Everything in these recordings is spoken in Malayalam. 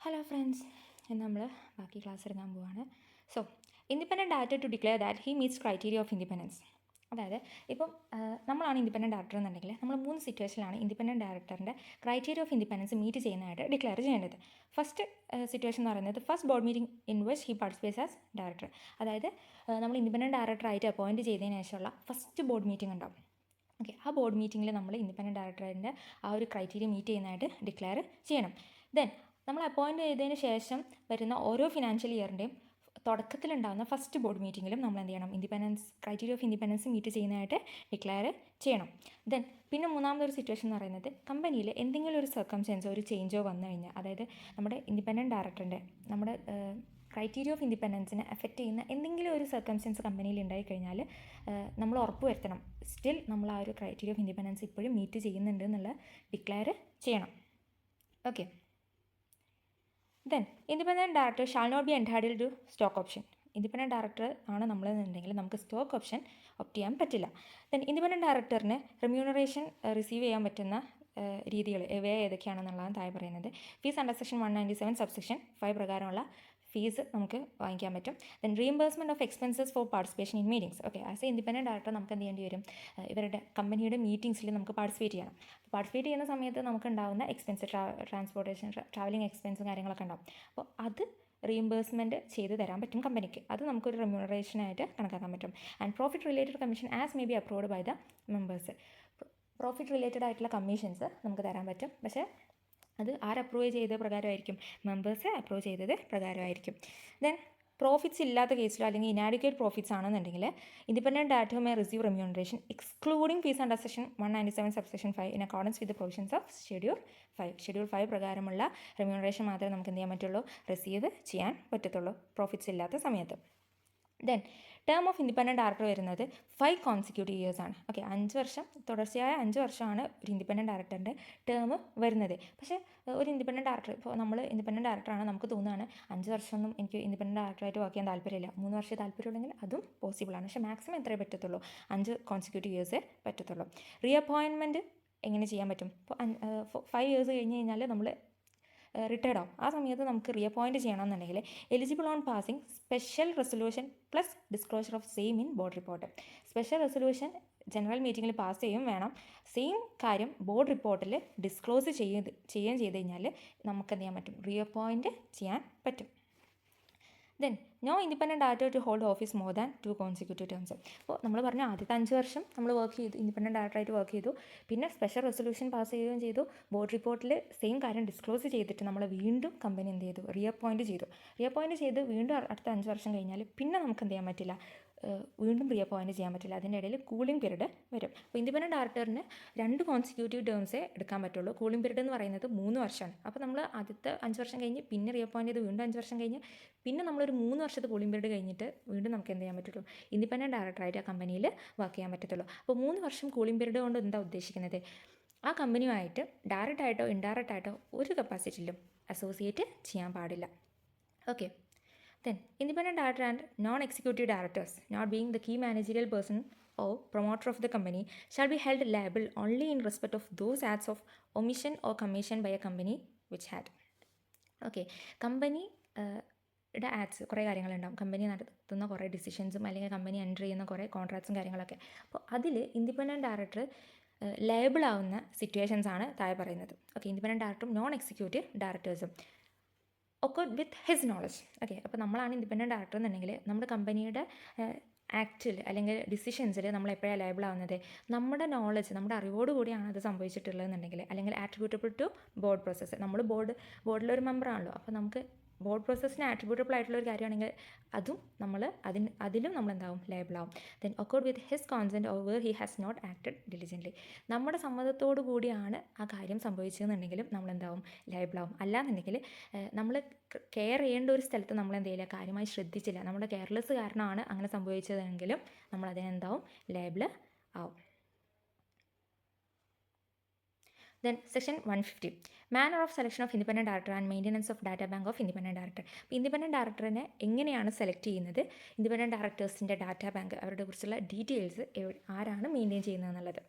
ഹലോ ഫ്രണ്ട്സ്, നമ്മൾ ബാക്കി ക്ലാസ് എടുക്കാൻ പോവാണ്. So independent director to declare that he meets criteria of independence. അതായത് ഇപ്പം നമ്മളാണ് ഇൻഡിപെൻഡൻറ്റ് ഡയറക്ടർ എന്നുണ്ടെങ്കിൽ നമ്മൾ 3 സിറ്റുവേഷനിലാണ് ഇൻഡിപെൻഡൻറ്റ് ഡയറക്ടറിൻ്റെ ക്രൈറ്റീരിയ ഓഫ് ഇൻഡിപെൻഡൻസ് മീറ്റ് ചെയ്യുന്നതായിട്ട് ഡിക്ലെയർ ചെയ്യേണ്ടത്. ഫസ്റ്റ് സിറ്റുവേഷൻ എന്ന് പറയുന്നത് first board meeting in which he participates as director. അതായത് നമ്മൾ ഇൻഡിപെൻഡൻറ്റ് ഡയറക്ടറായിട്ട് അപ്പോയിൻറ്റ് ചെയ്തതിന് ശേഷമുള്ള ഫസ്റ്റ് ബോർഡ് മീറ്റിംഗ് ഉണ്ടാവും. ഓക്കെ, ആ ബോർഡ് മീറ്റിങ്ങിൽ നമ്മൾ ഇൻഡിപെൻഡൻറ്റ് ഡയറക്ടറിൻ്റെ ആ ഒരു ക്രൈറ്റീരിയ മീറ്റ് ചെയ്യുന്നതായിട്ട് ഡിക്ലെയർ ചെയ്യണം. ദെൻ നമ്മൾ അപ്പോയിൻറ്റ് ചെയ്തതിന് ശേഷം വരുന്ന ഓരോ ഫിനാൻഷ്യൽ ഇയറിൻ്റെയും തുടക്കത്തിലുണ്ടാകുന്ന ഫസ്റ്റ് ബോർഡ് മീറ്റിങ്ങിലും നമ്മൾ എന്ത് ചെയ്യണം, ക്രൈറ്റീരിയ ഓഫ് ഇൻഡിപെൻഡൻസ് മീറ്റ് ചെയ്യുന്നതായിട്ട് ഡിക്ലെയർ ചെയ്യണം. ദെൻ പിന്നെ മൂന്നാമതൊരു സിറ്റുവേഷൻ എന്ന് പറയുന്നത് കമ്പനിയിൽ എന്തെങ്കിലും ഒരു സർക്കംസ്റ്റൻസോ ഒരു ചേഞ്ചോ വന്നു കഴിഞ്ഞാൽ, അതായത് നമ്മുടെ ഇൻഡിപെൻഡൻറ്റ് ഡയറക്ടറിൻ്റെ നമ്മുടെ ക്രൈറ്റീരിയ ഓഫ് ഇൻഡിപെൻഡൻസിനെ എഫക്റ്റ് ചെയ്യുന്ന എന്തെങ്കിലും ഒരു സർക്കംസ്റ്റൻസ് കമ്പനിയിൽ ഉണ്ടായിക്കഴിഞ്ഞാൽ നമ്മൾ ഉറപ്പ് വരുത്തണം സ്റ്റിൽ നമ്മൾ ആ ഒരു ക്രൈറ്റീരിയ ഓഫ് ഇൻഡിപെൻഡൻസ് ഇപ്പോഴും മീറ്റ് ചെയ്യുന്നുണ്ട് എന്നുള്ള ഡിക്ലെയർ ചെയ്യണം. Okay, then independent director shall not be entitled to stock option. Independent director ആണ് നമ്മളെന്നുണ്ടെങ്കിൽ നമുക്ക് സ്റ്റോക്ക് ഓപ്ഷൻ ഓപ്റ്റ് ചെയ്യാൻ പറ്റില്ല. ദെൻ ഇൻഡിപെൻഡൻറ്റ് ഡയറക്ടറിന് റെമ്യൂണറേഷൻ റിസീവ് ചെയ്യാൻ പറ്റുന്ന രീതികൾ ഇവയെ ഏതൊക്കെയാണെന്നുള്ളതാണ് താഴെ പറയുന്നത്. ഫീസ് അണ്ടർ സെക്ഷൻ 197 സബ്സെക്ഷൻ 5 പ്രകാരമുള്ള ഫീസ് നമുക്ക് വാങ്ങിക്കാൻ പറ്റും. Then reimbursement of expenses for participation in meetings. Okay, as A independent director നമുക്ക് എന്ത് ചെയ്യേണ്ടി വരും, ഇവരുടെ കമ്പനിയുടെ മീറ്റിംഗ്സിൽ നമുക്ക് പാർട്ടിസിപ്പേറ്റ് ചെയ്യണം. പാർട്ടിസിപ്പേറ്റ് ചെയ്യുന്ന സമയത്ത് നമുക്ക് ഉണ്ടാകുന്ന എക്സ്പെൻസ് ട്രാൻസ്പോർട്ടേഷൻ ട്രാവലിംഗ് എക്സ്പെൻസും കാര്യങ്ങളൊക്കെ ഉണ്ടാവും. അപ്പോൾ അത് റീഇംബേഴ്സ്മെൻറ്റ് ചെയ്ത് തരാൻ പറ്റും കമ്പനിക്ക്. അത് നമുക്കൊരു റെമ്യൂണറേഷനായിട്ട് കണക്കാക്കാൻ പറ്റും. And profit related commission as may be approved by the members. Profit related ആയിട്ടുള്ള കമ്മീഷൻസ് നമുക്ക് തരാൻ പറ്റും. പക്ഷേ അത് അപ്രൂവ് ചെയ്ത പ്രകാരമായിരിക്കും, മെമ്പേഴ്സ് അപ്രൂവ് ചെയ്തത് പ്രകാരമായിരിക്കും. ദെൻ പ്രോഫിറ്റ്സ് ഇല്ലാത്ത കേസിലോ അല്ലെങ്കിൽ ഇനാഡിക്വേറ്റ് പ്രോഫിറ്റ്സ് ആണെന്നുണ്ടെങ്കിൽ independent director may receive remuneration excluding fees under section 197 subsection 5 in accordance with the provisions of schedule 5 പ്രകാരമുള്ള റെമ്യൂണറേഷൻ മാത്രമേ നമുക്ക് എന്ത് ചെയ്യാൻ പറ്റുള്ളൂ, റിസീവ് ചെയ്യാൻ പറ്റത്തുള്ളൂ പ്രോഫിറ്റ്സ് ഇല്ലാത്ത സമയത്ത്. Then term of independent director വരുന്നത് 5 കോൺസിക്യൂട്ടീവ് ഇയേഴ്സ് ആണ്. ഓക്കെ, 5 വർഷം തുടർച്ചയായ 5 വർഷമാണ് ഒരു ഇൻഡിപെൻഡൻറ്റ് ഡയറക്ടറിൻ്റെ ടേം വരുന്നത്. പക്ഷേ ഒരു ഇൻഡിപെൻഡൻറ്റ് ഡയറക്ടർ, ഇപ്പോൾ നമ്മൾ ഇൻഡിപെൻഡൻറ്റ് ഡയറക്ടറാണ്, നമുക്ക് തോന്നുകയാണ് 5 വർഷമൊന്നും എനിക്ക് ഇൻഡിപെൻഡൻറ്റ് ഡയറക്ടറായിട്ട് വർക്ക് ചെയ്യാൻ താല്പര്യമില്ല, 3 വർഷം താല്പര്യമുണ്ടെങ്കിൽ അതും പോസിബിളാണ്. പക്ഷേ മാക്സിമം എത്രയേ പറ്റത്തുള്ളൂ, 5 കോൺസിക്യൂട്ടീവ് ഇയേഴ്സേ പറ്റത്തുള്ളൂ. റീ അപ്പോയിൻമെൻറ്റ് എങ്ങനെ ചെയ്യാൻ പറ്റും, ഇപ്പോൾ 5 ഇയേഴ്സ് കഴിഞ്ഞ് കഴിഞ്ഞാൽ നമ്മൾ റിട്ടയർഡ് ആവും. ആ സമയത്ത് നമുക്ക് റീ അപ്പോയിൻറ്റ് ചെയ്യണമെന്നുണ്ടെങ്കിൽ eligible on passing special resolution plus disclosure of same in board report. Special resolution general മീറ്റിങ്ങിൽ പാസ് ചെയ്യും വേണം, സെയിം കാര്യം ബോർഡ് റിപ്പോർട്ടിൽ ഡിസ്ക്ലോസ് ചെയ്യുകയും ചെയ്ത് കഴിഞ്ഞാൽ നമുക്ക് എന്ത് ചെയ്യാൻ പറ്റും, റീ അപ്പോയിൻറ്റ് ചെയ്യാൻ പറ്റും. Then no independent director to hold office more than 2 consecutive terms. അപ്പോൾ നമ്മൾ പറഞ്ഞു ആദ്യത്തെ 5 വർഷം നമ്മൾ വർക്ക് ചെയ്തു, ഇൻഡിപെൻഡൻറ്റ് ഡയറക്ടറായിട്ട് വർക്ക് ചെയ്തു, പിന്നെ സ്പെഷ്യൽ റെസൊല്യൂഷൻ പാസ് ചെയ്യുകയും ചെയ്തു, ബോർഡ് റിപ്പോർട്ടിൽ സെയിം കാര്യം ഡിസ്ക്ലോസ് ചെയ്തിട്ട് നമ്മൾ വീണ്ടും കമ്പനി എന്ത് ചെയ്തു, റീ അപ്പോയിൻറ്റ് ചെയ്ത് വീണ്ടും അടുത്ത 5 വർഷം കഴിഞ്ഞാൽ പിന്നെ നമുക്ക് എന്ത് ചെയ്യാൻ പറ്റില്ല, വീണ്ടും റീ അപ്പോയിൻറ്റ് ചെയ്യാൻ പറ്റില്ല. അതിൻ്റെ ഇടയിൽ കൂളിംഗ് പീരീഡ് വരും. അപ്പോൾ ഇൻഡിപെൻഡൻറ്റ് ഡയറക്ടറിന് 2 കോൺസിക്യൂട്ടീവ് ടേംസേ എടുക്കാൻ പറ്റുള്ളൂ. കൂളിംഗ് പീരീഡ് എന്ന് പറയുന്നത് 3 വർഷമാണ്. അപ്പോൾ നമ്മൾ ആദ്യത്തെ 5 വർഷം കഴിഞ്ഞ് പിന്നെ റീ അപ്പോയിൻറ്റ് ചെയ്ത് വീണ്ടും 5 വർഷം കഴിഞ്ഞ് പിന്നെ നമ്മളൊരു 3 വർഷത്തെ കൂളിംഗ് പീരീഡ് കഴിഞ്ഞിട്ട് വീണ്ടും നമുക്ക് എന്ത് ചെയ്യാൻ പറ്റുള്ളൂ, ഇൻഡിപെൻഡൻറ്റ് ഡയറക്ടറായിട്ട് ആ കമ്പനിയിൽ വർക്ക് ചെയ്യാൻ പറ്റത്തുള്ളൂ. അപ്പോൾ 3 വർഷം കൂളിംഗ് പീരീഡ് കൊണ്ട് എന്താ ഉദ്ദേശിക്കുന്നത്, ആ കമ്പനിയുമായിട്ട് ഡയറക്റ്റായിട്ടോ ഇൻഡയറക്റ്റായിട്ടോ ഒരു കപ്പാസിറ്റിയിലും അസോസിയേറ്റ് ചെയ്യാൻ പാടില്ല. Okay, then independent director and non-executive directors, not being the key managerial person or promoter of the company, shall be held liable only in respect of those acts of omission or commission by a company which had. Okay, company acts കുറേ കാര്യങ്ങളുണ്ടാവും, കമ്പനി നടത്തുന്ന കുറേ ഡിസിഷൻസും അല്ലെങ്കിൽ കമ്പനി എൻ്റർ ചെയ്യുന്ന കുറേ കോൺട്രാക്ട്സും കാര്യങ്ങളൊക്കെ. അപ്പോൾ അതിൽ ഇൻഡിപെൻഡൻറ്റ് ഡയറക്ടർ ലയബിൾ ആവുന്ന സിറ്റുവേഷൻസ് ആണ് താഴെ പറയുന്നത്. ഓക്കെ, ഇൻഡിപെൻഡൻറ്റ് ഡയറക്ടറും നോൺ എക്സിക്യൂട്ടീവ് ഡയറക്ടേഴ്സും ഒക്കെ വിത്ത് ഹിസ് നോളജ്. ഓക്കെ, അപ്പോൾ നമ്മളാണ് ഇൻഡിപെൻഡൻറ്റ് ഡയറക്ടർ എന്നുണ്ടെങ്കിൽ നമ്മുടെ കമ്പനിയുടെ ആക്റ്റിൽ അല്ലെങ്കിൽ ഡിസിഷൻസിൽ നമ്മൾ എപ്പോഴാണ് ലയബിൾ ആവുന്നത്, നമ്മുടെ നോളജ്, നമ്മുടെ അറിവോട് കൂടിയാണ് അത് സംഭവിച്ചിട്ടുള്ളതെന്നുണ്ടെങ്കിൽ, അല്ലെങ്കിൽ ആട്രിബ്യൂട്ടബിൾ ടു ബോർഡ് പ്രോസസ്സ്, നമ്മൾ ബോർഡിലൊരു മെമ്പറാണല്ലോ, അപ്പോൾ നമുക്ക് ബോർഡ് പ്രോസസ്സിന് ആട്രിബ്യൂട്ടബിൾ ആയിട്ടുള്ള ഒരു കാര്യമാണെങ്കിൽ അതും നമ്മൾ അതിലും നമ്മൾ എന്താവും, ലയബിളാവും. Then accord with his consent over he has not acted diligently, നമ്മുടെ സമ്മതത്തോടു കൂടിയാണ് ആ കാര്യം സംഭവിച്ചതെന്നുണ്ടെങ്കിലും നമ്മൾ എന്താവും, ലയബിളാവും. അല്ലാന്നുണ്ടെങ്കിൽ നമ്മൾ കെയർ ചെയ്യേണ്ട ഒരു സ്ഥലത്ത് നമ്മൾ എന്ത് ചെയ്യില്ല, കാര്യമായി ശ്രദ്ധിച്ചില്ല, നമ്മുടെ കെയർലെസ് കാരണമാണ് അങ്ങനെ സംഭവിച്ചതെങ്കിലും നമ്മൾ അതിനെന്താവും, ലയബിൾ ആവും. Then section 150 manner of selection of independent director and maintenance of data bank of independent director. അപ്പോൾ ഇൻഡിപെൻഡൻറ്റ് ഡയറക്ടറിനെ എങ്ങനെയാണ് സെലക്ട് ചെയ്യുന്നത്, ഇൻഡിപെൻഡൻറ്റ് ഡയറക്ടേഴ്സിൻ്റെ ഡാറ്റാ ബാങ്ക് അവരുടെ കുറിച്ചുള്ള ഡീറ്റെയിൽസ് ആരാണ് മെയിൻറ്റെയിൻ ചെയ്യുന്നത് എന്നുള്ളത്.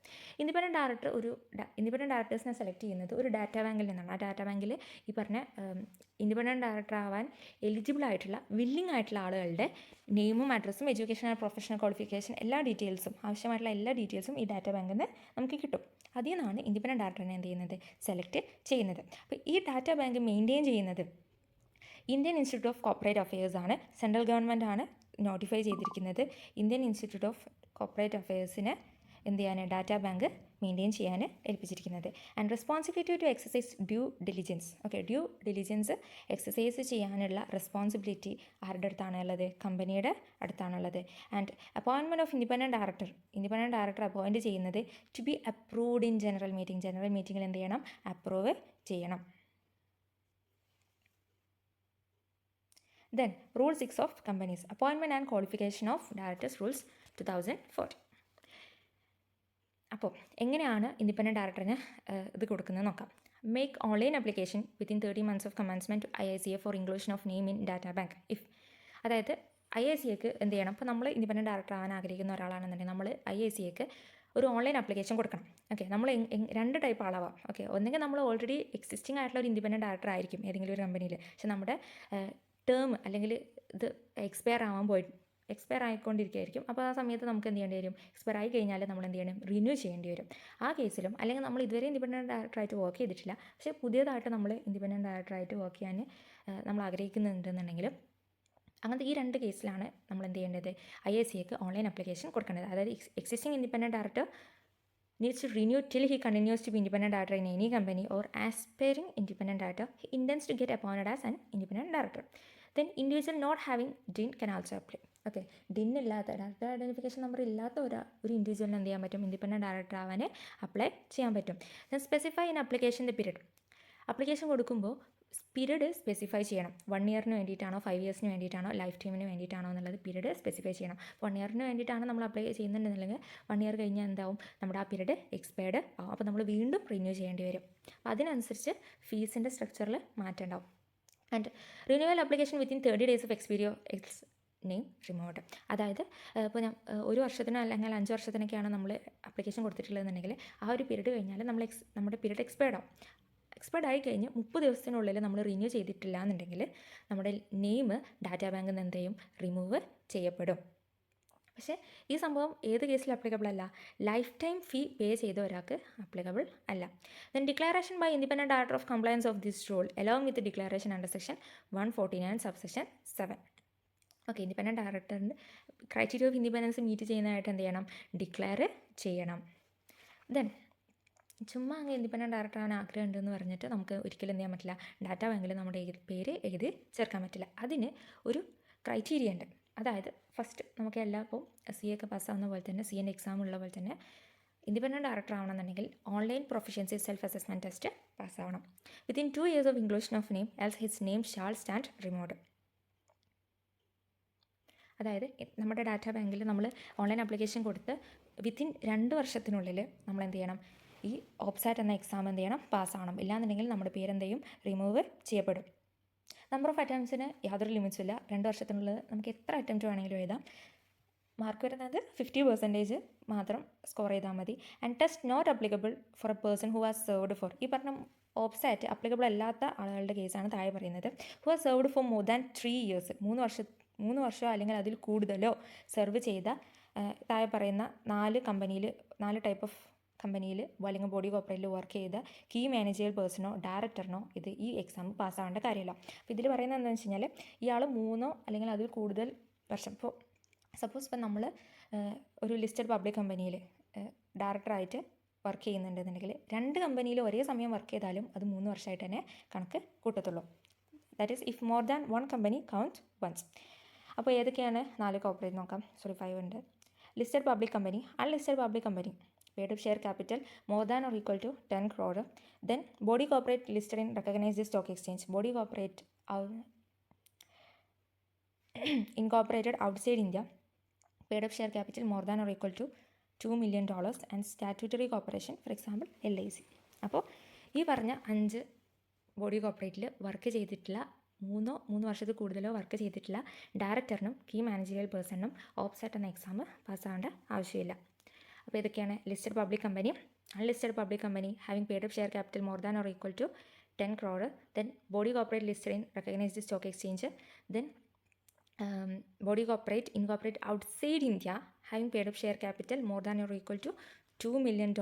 ഇൻഡിപെൻഡൻറ്റ് ഡയറക്ടേഴ്സിനെ സെലക്ട് ചെയ്യുന്നത് ഒരു ഡാറ്റാ ബാങ്കിൽ നിന്നാണ്. ആ ഡാറ്റാ ബാങ്കിൽ ഈ പറഞ്ഞ ഇൻഡിപെൻഡൻറ്റ് ഡയറക്ടർ ആവാൻ എലിജിബിൾ ആയിട്ടുള്ള വില്ലിംഗ് ആയിട്ടുള്ള ആളുകളുടെ നെയിമും അഡ്രസ്സും എഡ്യൂക്കേഷൻ ആൻഡ് പ്രൊഫഷണൽ ക്വാളിഫിക്കേഷൻ എല്ലാ ഡീറ്റെയിൽസും ആവശ്യമായിട്ടുള്ള എല്ലാ ഡീറ്റെയിൽസും ഈ ഡാറ്റാ ബാങ്കിൽ നിന്ന് നമുക്ക് കിട്ടും. അതിൽ നിന്നാണ് ഇൻഡിപെൻഡൻറ്റ് ഡയറക്ടറിനെ എന്ത് ചെയ്യുന്നത്, സെലക്ട് ചെയ്യുന്നത്. അപ്പോൾ ഈ ഡാറ്റാ ബാങ്ക് മെയിൻറ്റെയിൻ ചെയ്യുന്നത് Indian institute of corporate affairs ആണ്. സെൻട്രൽ ഗവൺമെൻറ് ആണ് നോട്ടിഫൈ ചെയ്തിരിക്കുന്നത് ഇന്ത്യൻ ഇൻസ്റ്റിറ്റ്യൂട്ട് ഓഫ് കോർപ്പറേറ്റ് അഫയേഴ്സിന് എന്ത് ചെയ്യാൻ, ഡാറ്റാ ബാങ്ക് മെയിൻറ്റെയിൻ ചെയ്യാൻ ഏൽപ്പിച്ചിരിക്കുന്നത്. And responsibility to exercise due diligence. Okay, due diligence exercise ചെയ്യാനുള്ള റെസ്പോൺസിബിലിറ്റി ആരുടെ അടുത്താണുള്ളത്, കമ്പനിയുടെ അടുത്താണുള്ളത്. And appointment of independent director appoint ചെയ്യുന്നത് to be approved in general മീറ്റിംഗിൽ എന്ത് ചെയ്യണം, അപ്രൂവ് ചെയ്യണം. Then Rule 6 of Companies, Appointment and Qualification of Directors Rules 2014. അപ്പോൾ എങ്ങനെയാണ് ഇൻഡിപെൻഡൻറ്റ് ഡയറക്ടറിന് ഇത് കൊടുക്കുന്നത് നോക്കാം. Make online application within 30 months of commencement IICA for inclusion of name in data bank. അതായത് IICAക്ക് എന്ത് ചെയ്യണം, അപ്പോൾ നമ്മൾ ഇൻഡിപെൻഡൻറ്റ് ഡയറക്ടർ ആവാൻ ആഗ്രഹിക്കുന്ന ഒരാളാണെന്നുണ്ടെങ്കിൽ നമ്മൾ IICAക്ക് ഒരു ഓൺലൈൻ ആപ്ലിക്കേഷൻ കൊടുക്കണം. ഓക്കെ, നമ്മൾ രണ്ട് ടൈപ്പ് ആളാവാം. ഓക്കെ, ഒന്നെങ്കിൽ നമ്മൾ ഓൾറെഡി എക്സിസ്റ്റിംഗ് ആയിട്ടുള്ള ഒരു ഇൻഡിപെൻഡൻറ്റ് ഡയറക്ടർ ആയിരിക്കും ഏതെങ്കിലും ഒരു കമ്പനിയിൽ. പക്ഷെ നമ്മുടെ ടേം അല്ലെങ്കിൽ ഇത് എക്സ്പയർ ആയിക്കൊണ്ടിരിക്കുകയായിരിക്കും. അപ്പോൾ ആ സമയത്ത് നമുക്ക് എന്ത് ചെയ്യേണ്ടി വരും, എക്സ്പയർ ആയി കഴിഞ്ഞാൽ നമ്മൾ എന്ത് ചെയ്യണം, റിന്യൂ ചെയ്യേണ്ടി വരും. ആ കേസിലും അല്ലെങ്കിൽ നമ്മൾ ഇതുവരെ ഇൻഡിപെൻഡൻറ്റ് ഡയറക്ടറായിട്ട് വർക്ക് ചെയ്തിട്ടില്ല, പക്ഷേ പുതിയതായിട്ട് നമ്മൾ ഇൻഡിപെൻഡൻറ്റ് ഡയറക്ടറായിട്ട് വർക്ക് ചെയ്യാൻ നമ്മൾ ആഗ്രഹിക്കുന്നുണ്ടെന്നുണ്ടെങ്കിലും അങ്ങനത്തെ ഈ രണ്ട് കേസിലാണ് നമ്മൾ എന്ത് ചെയ്യേണ്ടത്, IICAക്ക് ഓൺലൈൻ ആപ്ലിക്കേഷൻ കൊടുക്കേണ്ടത്. അതായത് existing independent director needs to renew till he continues to be independent director in any company, or aspiring independent director he intends to get appointed as an independent director. Then individual not having DIN can also apply. Okay, DIN ഇല്ലാത്ത, ഡയറക്ടർ ഐഡൻറ്റിഫിക്കേഷൻ നമ്പർ ഇല്ലാത്ത ഒരു ഇൻഡിവിജ്വലിന് എന്ത് ചെയ്യാൻ പറ്റും, ഇൻഡിപെൻഡൻറ്റ് ഡയറക്ടർ ആവാൻ അപ്ലൈ ചെയ്യാൻ പറ്റും. Then specify in application the period. Application കൊടുക്കുമ്പോൾ പീരീഡ് സ്പെസിഫൈ ചെയ്യണം. 1 yearന് വേണ്ടിയിട്ടാണോ, 5 yearsന് വേണ്ടിയിട്ടാണോ, ലൈഫ് ടൈമിന് വേണ്ടിയിട്ടാണോ എന്നുള്ളത് പീരീഡ് സ്പെസിഫൈ ചെയ്യണം. 1 yearന് വേണ്ടിയിട്ടാണ് നമ്മൾ അപ്ലൈ ചെയ്യുന്നുണ്ടെന്നുണ്ടെങ്കിൽ 1 year കഴിഞ്ഞാൽ എന്താവും, നമ്മുടെ ആ പീരീഡ് എക്സ്പയർഡ് ആവും. അപ്പോൾ നമ്മൾ വീണ്ടും റിന്യൂ ചെയ്യേണ്ടി വരും. അപ്പോൾ അതിനനുസരിച്ച് ഫീസിൻ്റെ സ്ട്രക്ചറിൽ മാറ്റം ഉണ്ടാവും. And renewal application within 30 days of X name removed. അതായത് ഇപ്പോൾ ഒരു വർഷത്തിനോ അല്ലെങ്കിൽ 5 വർഷത്തിനൊക്കെയാണ് നമ്മൾ ആപ്ലിക്കേഷൻ കൊടുത്തിട്ടുള്ളതെന്നുണ്ടെങ്കിൽ ആ ഒരു പീരീഡ് കഴിഞ്ഞാൽ നമ്മുടെ പീരീഡ് എക്സ്പയർഡ് ആയി കഴിഞ്ഞ് 30 ദിവസത്തിനുള്ളിൽ നമ്മൾ റിന്യൂ ചെയ്തിട്ടില്ല എന്നുണ്ടെങ്കിൽ നമ്മുടെ നെയിം ഡാറ്റാ ബാങ്കിൽ നിന്ന് എന്ത് ചെയ്യും, റിമൂവ് ചെയ്യപ്പെടും. പക്ഷേ ഈ സംഭവം ഏത് കേസിൽ ആപ്ലിക്കബിൾ അല്ല, ലൈഫ് ടൈം ഫീ പേ ചെയ്ത ഒരാൾക്ക് ആപ്ലിക്കബിൾ അല്ല. Then declaration by independent director of compliance of this rule along with declaration under section 149 subsection 7. Okay, independent ഡയറക്ടറിൻ്റെ ക്രൈറ്റീരിയ ഓഫ് ഇൻഡിപെൻഡൻസ് മീറ്റ് ചെയ്യുന്നതായിട്ട് എന്ത് ചെയ്യണം, ഡിക്ലെയർ ചെയ്യണം. ദെൻ ചുമ്മാ അങ്ങ് ഇൻഡിപെൻഡൻറ്റ് ഡയറക്ടർ ആവാൻ ആഗ്രഹം ഉണ്ടെന്ന് പറഞ്ഞിട്ട് നമുക്ക് ഒരിക്കലും എന്ത് ചെയ്യാൻ പറ്റില്ല, ഡാറ്റാ ബാങ്കിൽ നമ്മുടെ പേര് എഴുതി ചേർക്കാൻ പറ്റില്ല. അതിന് ഒരു ക്രൈറ്റീരിയ ഉണ്ട്. അതായത് ഫസ്റ്റ് നമുക്ക് ഇപ്പോൾ CA ഒക്കെ പാസ്സാവുന്ന പോലെ തന്നെ CA എക്സാം ഉള്ള പോലെ തന്നെ ഇൻഡിപെൻഡൻറ്റ് ഡയറക്ടർ ആവണമെന്നുണ്ടെങ്കിൽ online proficiency self assessment test പാസ്സാവണം. Within 2 years of inclusion of name else his name shall stand removed. അതായത് നമ്മുടെ ഡാറ്റാ ബാങ്കിൽ നമ്മൾ ഓൺലൈൻ ആപ്ലിക്കേഷൻ കൊടുത്ത് വിത്തിൻ 2 വർഷത്തിനുള്ളിൽ നമ്മൾ എന്ത് ചെയ്യണം, ഈ OPSAT എന്ന എക്സാം എന്ത് ചെയ്യണം, പാസ്സാവണം. ഇല്ലാന്നുണ്ടെങ്കിൽ നമ്മുടെ പേരെന്ത് ചെയ്യും, റിമൂവ് ചെയ്യപ്പെടും. നമ്പർ ഓഫ് അറ്റംപ്റ്റ്സിന് യാതൊരു ലിമിറ്റ്സും ഇല്ല. 2 വർഷത്തിനുള്ളിൽ നമുക്ക് എത്ര അറ്റംപ്റ്റ് വേണമെങ്കിലും എഴുതാം. മാർക്ക് വരുന്നത് 50% മാത്രം സ്കോർ ചെയ്താൽ മതി. And test not applicable for a person who has served for, ഈ പറഞ്ഞ OPSAT അപ്ലിക്കബിൾ അല്ലാത്ത ആളുകളുടെ കേസാണ് താഴെ പറയുന്നത്. Who has served for more than 3 years, 3 വർഷമോ അല്ലെങ്കിൽ അതിൽ കൂടുതലോ സെർവ് ചെയ്ത താഴെ പറയുന്ന 4 ടൈപ്പ് ഓഫ് കമ്പനിയിൽ അല്ലെങ്കിൽ ബോഡി കോർപ്പറേറ്റിൽ വർക്ക് ചെയ്ത കീ മാനേജർ പേഴ്സണോ ഡയറക്ടറിനോ ഈ എക്സാം പാസ്സാവേണ്ട കാര്യമില്ല. അപ്പോൾ ഇതിൽ പറയുന്നത് എന്താണെന്ന് വെച്ച് കഴിഞ്ഞാൽ ഇയാൾ 3 അല്ലെങ്കിൽ അതിൽ കൂടുതൽ വർഷം, ഇപ്പോൾ സപ്പോസ് ഇപ്പോൾ നമ്മൾ ഒരു ലിസ്റ്റഡ് പബ്ലിക് കമ്പനിയിൽ ഡയറക്ടറായിട്ട് വർക്ക് ചെയ്യുന്നുണ്ടെന്നുണ്ടെങ്കിൽ 2 കമ്പനിയിൽ ഒരേ സമയം വർക്ക് ചെയ്താലും അത് 3 വർഷമായിട്ട് തന്നെ കണക്ക് കൂട്ടത്തുള്ളൂ. That is if more than 1 company count once. അപ്പോൾ ഏതൊക്കെയാണ് 4 കോർപ്പറേറ്റ് നോക്കാം. 5 ഉണ്ട്. Listed public company, unlisted public company, paid up share capital more than or equal to 10 crore. Then body corporate listed in recognized stock exchange, body corporate incorporated outside India, paid up share capital more than or equal to $2 million, and statutory corporation, for example LIC. അപ്പോൾ ഈ പറഞ്ഞ 5 ബോഡി കോർപ്പറേറ്റിൽ വർക്ക് ചെയ്തിട്ടുള്ള 3 വർഷത്തിൽ കൂടുതലോ വർക്ക് ചെയ്തിട്ടുള്ള ഡയറക്ടറിനും കീ മാനേജറിയൽ പേഴ്സണിനും ഓപ്സാറ്റ് എന്ന എക്സാം പാസ്സാവേണ്ട ആവശ്യമില്ല. അപ്പോൾ ഇതൊക്കെയാണ് listed public company. Unlisted public company having paid up share capital more than or equal to 10 crore, then body corporate listed in recognized stock exchange, then body corporate incorporate outside India having paid up share capital more than or equal to $2 million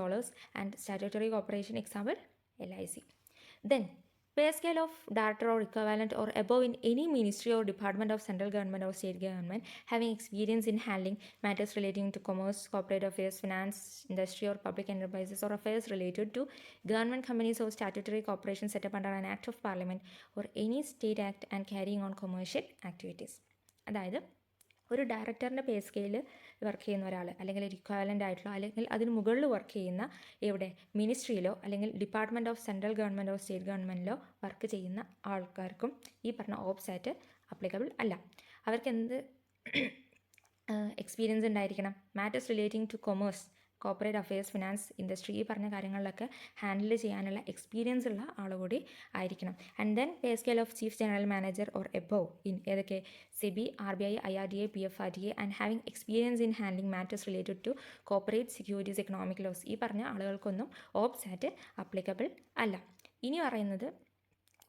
and statutory corporation example LIC. Then pay scale of director or equivalent or above in any ministry or department of central government or state government having experience in handling matters relating to commerce, corporate affairs, finance, industry or public enterprises or affairs related to government companies or statutory corporations set up under an act of parliament or any state act and carrying on commercial activities. അതായത് ഒരു ഡയറക്ടറിൻ്റെ പേ സ്കെയിൽ വർക്ക് ചെയ്യുന്ന ഒരാൾ അല്ലെങ്കിൽ ഒരു ഇക്വാലൻ്റ് ആയിട്ടുള്ള അല്ലെങ്കിൽ അതിന് മുകളിൽ വർക്ക് ചെയ്യുന്ന എവിടെ മിനിസ്ട്രിയിലോ അല്ലെങ്കിൽ ഡിപ്പാർട്ട്മെൻറ്റ് ഓഫ് സെൻട്രൽ ഗവൺമെൻറ്റോ സ്റ്റേറ്റ് ഗവൺമെൻറ്റിലോ വർക്ക് ചെയ്യുന്ന ആൾക്കാർക്കും ഈ പറഞ്ഞ ഓപ്സാറ്റ് അപ്ലിക്കബിൾ അല്ല. അവർക്ക് എന്ത് എക്സ്പീരിയൻസ് ഉണ്ടായിരിക്കണം? Matters relating two commerce, corporate affairs, finance, industry ഈ പറഞ്ഞ കാര്യങ്ങളിലൊക്കെ ഹാൻഡിൽ ചെയ്യാനുള്ള എക്സ്പീരിയൻസ് ഉള്ള ആൾ കൂടി ആയിരിക്കണം. And then pay scale of chief general manager or above in ഏതൊക്കെ SEBI, RBI, IRDA, PFRDA and having experience in handling matters related to corporate securities, economic laws ഈ പറഞ്ഞ ആളുകൾക്കൊന്നും ഓപ്സാറ്റ് അപ്ലിക്കബിൾ അല്ല. ഇനി പറയുന്നത്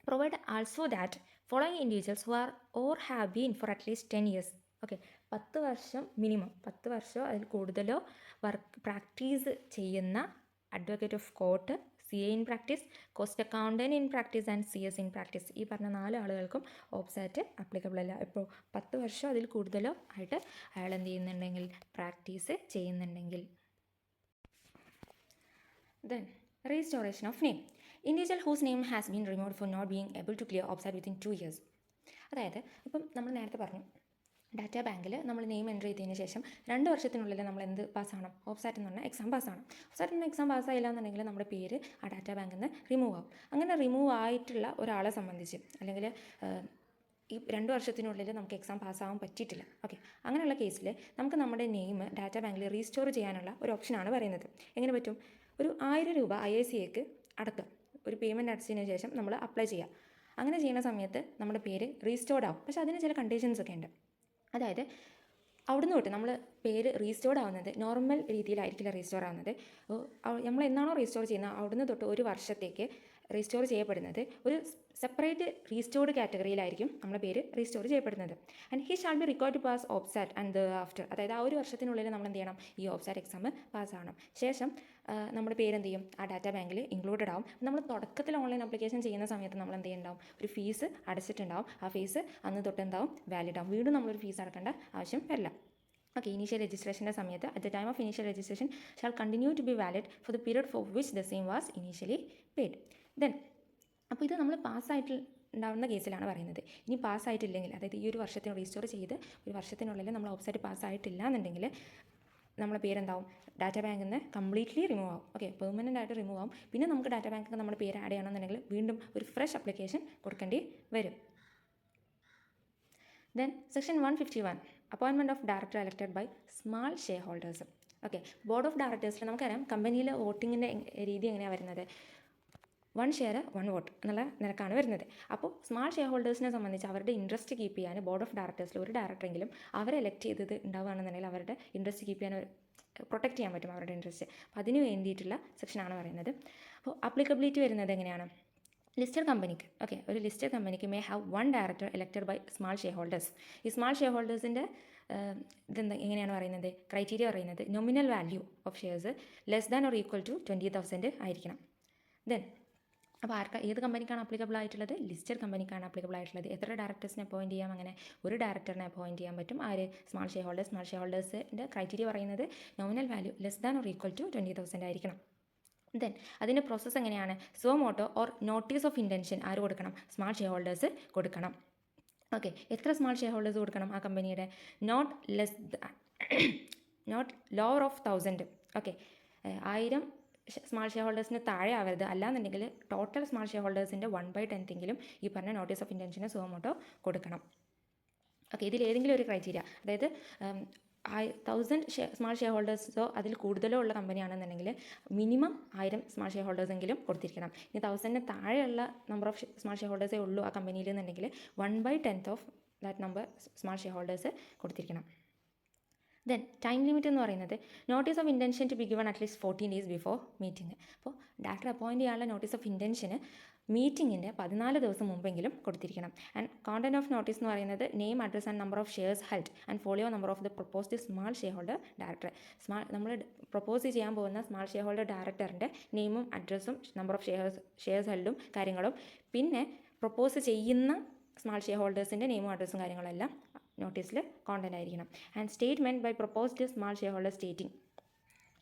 provide also that following individuals who are or have been for at least 10 years, okay 10 വർഷം മിനിമം, 10 വർഷമോ അതിൽ കൂടുതലോ വർക്ക് പ്രാക്ടീസ് ചെയ്യുന്ന advocate of court, CA in practice, cost accountant in practice and CS in practice ഈ പറഞ്ഞ 4 ആളുകൾക്കും ഓപ്സാറ്റ് അപ്ലിക്കബിൾ അല്ല. ഇപ്പോൾ 10 വർഷം അതിൽ കൂടുതലോ ആയിട്ട് അയാൾ എന്ത് ചെയ്യുന്നുണ്ടെങ്കിൽ പ്രാക്ടീസ് ചെയ്യുന്നുണ്ടെങ്കിൽ. Then restoration of name. Individual whose name has been removed for not being able to clear OPSAT within 2 years. അതായത് ഇപ്പം നമ്മൾ നേരത്തെ പറഞ്ഞു ഡാറ്റാ ബാങ്കിൽ നമ്മൾ നെയിം എൻ്റർ ചെയ്തതിന് ശേഷം 2 വർഷത്തിനുള്ളിൽ നമ്മൾ എന്ത് പാസ്സാവണം? ഓപ്സാറ്റ് എന്ന് പറഞ്ഞാൽ എക്സാം പാസ്സാവണം. ഓപ്സാറ്റ് എന്ന എക്സാം പാസ്സായില്ല എന്നുണ്ടെങ്കിൽ നമ്മുടെ പേര് ആ ഡാറ്റാ ബാങ്കിൽ നിന്ന് റിമൂവ് ആവും. അങ്ങനെ റിമൂവ് ആയിട്ടുള്ള ഒരാളെ സംബന്ധിച്ച് അല്ലെങ്കിൽ ഈ 2 വർഷത്തിനുള്ളിൽ നമുക്ക് എക്സാം പാസ്സാവാൻ പറ്റിയിട്ടില്ല, ഓക്കെ അങ്ങനെയുള്ള കേസിൽ നമുക്ക് നമ്മുടെ നെയിം ഡാറ്റാ ബാങ്കിൽ റീസ്റ്റോർ ചെയ്യാനുള്ള ഒരു ഓപ്ഷനാണ് പറയുന്നത്. എങ്ങനെ പറ്റും? ഒരു 1000 രൂപ IACAക്ക് അടക്കുക. ഒരു പേയ്മെൻറ്റ് അടച്ചതിന് ശേഷം നമ്മൾ അപ്ലൈ ചെയ്യുക. അങ്ങനെ ചെയ്യുന്ന സമയത്ത് നമ്മുടെ പേര് റീസ്റ്റോർഡ് ആവും. പക്ഷേ അതിന് ചില കണ്ടീഷൻസ് ഒക്കെ ഉണ്ട്. അതായത് അവിടുന്ന് തൊട്ട് നമ്മൾ പേര് റീസ്റ്റോർഡ് ആവുന്നത് നോർമൽ രീതിയിലായിരിക്കില്ല റീസ്റ്റോർ ആവുന്നത്. നമ്മൾ എന്നാണോ റീസ്റ്റോർ ചെയ്യുന്നത് അവിടുന്ന് തൊട്ട് 1 വർഷത്തേക്ക് റീസ്റ്റോർ ചെയ്യപ്പെടുന്നത് ഒരു സെപ്പറേറ്റ് റീസ്റ്റോർഡ് കാറ്റഗറിയിലായിരിക്കും നമ്മുടെ പേര് റീസ്റ്റോർ ചെയ്യപ്പെടുന്നത്. And he shall be required to pass OPSAT and after, അതായത് ആ 1 വർഷത്തിനുള്ളിൽ നമ്മൾ എന്ത് ചെയ്യണം? ഈ ഓപ്സാറ്റ് എക്സാം പാസ്സാവണം. ശേഷം നമ്മുടെ പേര് എന്ത് ചെയ്യും? ആ ഡാറ്റാ ബാങ്കിൽ ഇൻക്ലൂഡഡ് ആവും. നമ്മൾ തുടക്കത്തിൽ ഓൺലൈൻ ആപ്ലിക്കേഷൻ ചെയ്യുന്ന സമയത്ത് നമ്മൾ എന്ത് ചെയ്യുന്നുണ്ടാവും? ഒരു ഫീസ് അടച്ചിട്ടുണ്ടാവും. ആ ഫീസ് അന്ന് തൊട്ട് എന്താവും? വാലിഡ് ആവും. വീണ്ടും നമ്മളൊരു ഫീസ് അടക്കേണ്ട ആവശ്യം വരില്ല. ഓക്കെ, ഇനീഷ്യൽ രജിസ്ട്രേഷൻ്റെ സമയത്ത് at the time of initial registration shall continue to be valid for the period for which the same was initially paid. Then അപ്പോൾ ഇത് നമ്മൾ പാസ്സായിട്ട് ഉണ്ടാവുന്ന കേസിലാണ് പറയുന്നത്. ഇനി പാസ്സായിട്ടില്ലെങ്കിൽ, അതായത് ഈ 1 വർഷത്തിന് റീസ്റ്റോർ ചെയ്ത് 1 വർഷത്തിനുള്ളിൽ നമ്മൾ ഓപ്സായിട്ട് പാസ്സായിട്ടില്ല എന്നുണ്ടെങ്കിൽ നമ്മുടെ പേരെന്താവും? ഡാറ്റാ ബാങ്കിൽ നിന്ന് കംപ്ലീറ്റ്ലി റിമൂവ് ആവും. ഓക്കെ, പെർമനൻ്റ് ആയിട്ട് റിമൂവ് ആവും. പിന്നെ നമുക്ക് ഡാറ്റാ ബാങ്കിൽ നമ്മുടെ പേര് ആഡ് ചെയ്യണമെന്നുണ്ടെങ്കിൽ വീണ്ടും ഒരു ഫ്രഷ് ആപ്ലിക്കേഷൻ കൊടുക്കേണ്ടി വരും. Then section 151 appointment of director elected by small share holders. Okay, board of ഡയറക്ടേഴ്സിൽ നമുക്കറിയാം കമ്പനിയിലെ വോട്ടിങ്ങിൻ്റെ രീതി എങ്ങനെയാണ് വരുന്നത്? 1 ഷെയർ 1 വോട്ട് എന്നുള്ള നിരക്കാണ് വരുന്നത്. അപ്പോൾ സ്മാൾ ഷെയർ ഹോൾഡേഴ്സിനെ സംബന്ധിച്ച് അവരുടെ ഇൻട്രസ്റ്റ് കീപ്പ് ചെയ്യാൻ ബോർഡ് ഓഫ് ഡയറക്ടേഴ്സിൽ ഒരു ഡയറക്ടറെങ്കിലും അവരെ എലക്ട് ചെയ്തത് ഉണ്ടാവുകയാണെന്നുണ്ടെങ്കിൽ അവരുടെ ഇൻട്രസ്റ്റ് കീപ്പ് ചെയ്യാൻ പ്രൊട്ടക്റ്റ് ചെയ്യാൻ പറ്റും അവരുടെ ഇൻട്രസ്റ്റ്. അപ്പോൾ അതിന് വേണ്ടിയിട്ടുള്ള സെക്ഷനാണ് പറയുന്നത്. അപ്പോൾ അപ്ലിക്കബിലിറ്റി വരുന്നത് എങ്ങനെയാണ്? ലിസ്റ്റഡ് കമ്പനിക്ക്, ഓക്കെ ഒരു ലിസ്റ്റഡ് കമ്പനിക്ക് may have 1 director elected by small share holders. ഈ സ്മാൾ ഷെയർ ഹോൾഡേഴ്സിൻ്റെ ഇതെന്താ എങ്ങനെയാണ് പറയുന്നത്? ക്രൈറ്റീരിയ പറയുന്നത് nominal value of shares less than or equal to 20,000 ആയിരിക്കണം. ദെൻ അപ്പോൾ ഏത് കമ്പനിക്കാണ് അപ്ലിക്കബിൾ ആയിട്ടുള്ളത്? ലിസ്റ്റഡ് കമ്പനിക്കാണ് അപ്ലിക്കബിൾ ആയിട്ടുള്ളത്. എത്ര ഡയറക്ടേഴ്സിനെ അപ്പോയിൻറ്റ് ചെയ്യാം? അങ്ങനെ ഒരു ഡയറക്ടറിനെ അപ്പോയിൻറ്റ് ചെയ്യാൻ പറ്റും. ആര്? Small share holders. Small share ഹോൾഡേഴ്സിൻ്റെ ക്രൈറ്റീരിയ പറയുന്നത് nominal value less than or equal to 20,000 ആയിരിക്കണം. ദെൻ അതിൻ്റെ പ്രോസസ്സ് എങ്ങനെയാണ്? Suo motu or notice of intention ആര് കൊടുക്കണം? സ്മാൾ ഷെയർ ഹോൾഡേഴ്സ് കൊടുക്കണം. ഓക്കെ, എത്ര സ്മാൾ ഷെയർ ഹോൾഡേഴ്സ് കൊടുക്കണം? ആ കമ്പനിയുടെ not lower of 1000. Okay, 1000 small share ഹോൾഡേഴ്സിന് താഴെ ആവരുത്. അല്ലാന്നുണ്ടെങ്കിൽ ടോട്ടൽ സ്മാൾ ഷെയർ ഹോൾഡേഴ്സിൻ്റെ 1/10 ഈ പറഞ്ഞ നോട്ടീസ് ഓഫ് ഇൻറ്റൻഷന് സ്വമോട്ടോ കൊടുക്കണം. ഓക്കെ, ഇതിലേതെങ്കിലും ഒരു ക്രൈറ്റീരിയ, അതായത് 1000 സ്മാൾ ഷെയർ ഹോൾഡേഴ്സോ അതിൽ കൂടുതലോ ഉള്ള കമ്പനിയാണെന്നുണ്ടെങ്കിൽ മിനിമം 1000 സ്മാൾ ഷെയർ ഹോൾഡേഴ്സെങ്കിലും കൊടുത്തിരിക്കണം. ഇനി 1000 താഴെയുള്ള നമ്പർ ഓഫ് സ്മാൾ ഷെയർ ഹോൾഡേഴ്സേ ഉള്ളൂ ആ കമ്പനിയിൽ എന്നുണ്ടെങ്കിൽ 1/10 of that number small share holders കൊടുത്തിരിക്കണം. ദെൻ ടൈം ലിമിറ്റ് എന്ന് പറയുന്നത് notice of intention to be given at least 14 days before meeting. അപ്പോൾ ഡയറക്ടർ അപ്പോയിൻറ്റ് ചെയ്യാനുള്ള നോട്ടീസ് ഓഫ് ഇൻറ്റൻഷന് മീറ്റിങ്ങിൻ്റെ 14 ദിവസം മുമ്പെങ്കിലും കൊടുത്തിരിക്കണം. ആൻഡ് കോണ്ടന്റ് ഓഫ് നോട്ടീസ് എന്ന് പറയുന്നത് name, address and number of shares held and folio number of the proposed small share holder director. നമ്മൾ പ്രൊപ്പോസ് ചെയ്യാൻ പോകുന്ന സ്മാൾ ഷെയർ ഹോൾഡർ ഡയറക്ടറിൻ്റെ നെയിമും അഡ്രസ്സും നമ്പർ ഓഫ് ഷെയർസ് ഹെൽഡും കാര്യങ്ങളും, പിന്നെ പ്രൊപ്പോസ് ചെയ്യുന്ന സ്മാൾ ഷെയർ ഹോൾഡേഴ്സിൻ്റെ നെയിമും അഡ്രസ്സും കാര്യങ്ങളെല്ലാം നോട്ടീസിൽ കോണ്ടന്റ് ആയിരിക്കണം. And statement by proposed small share holder stating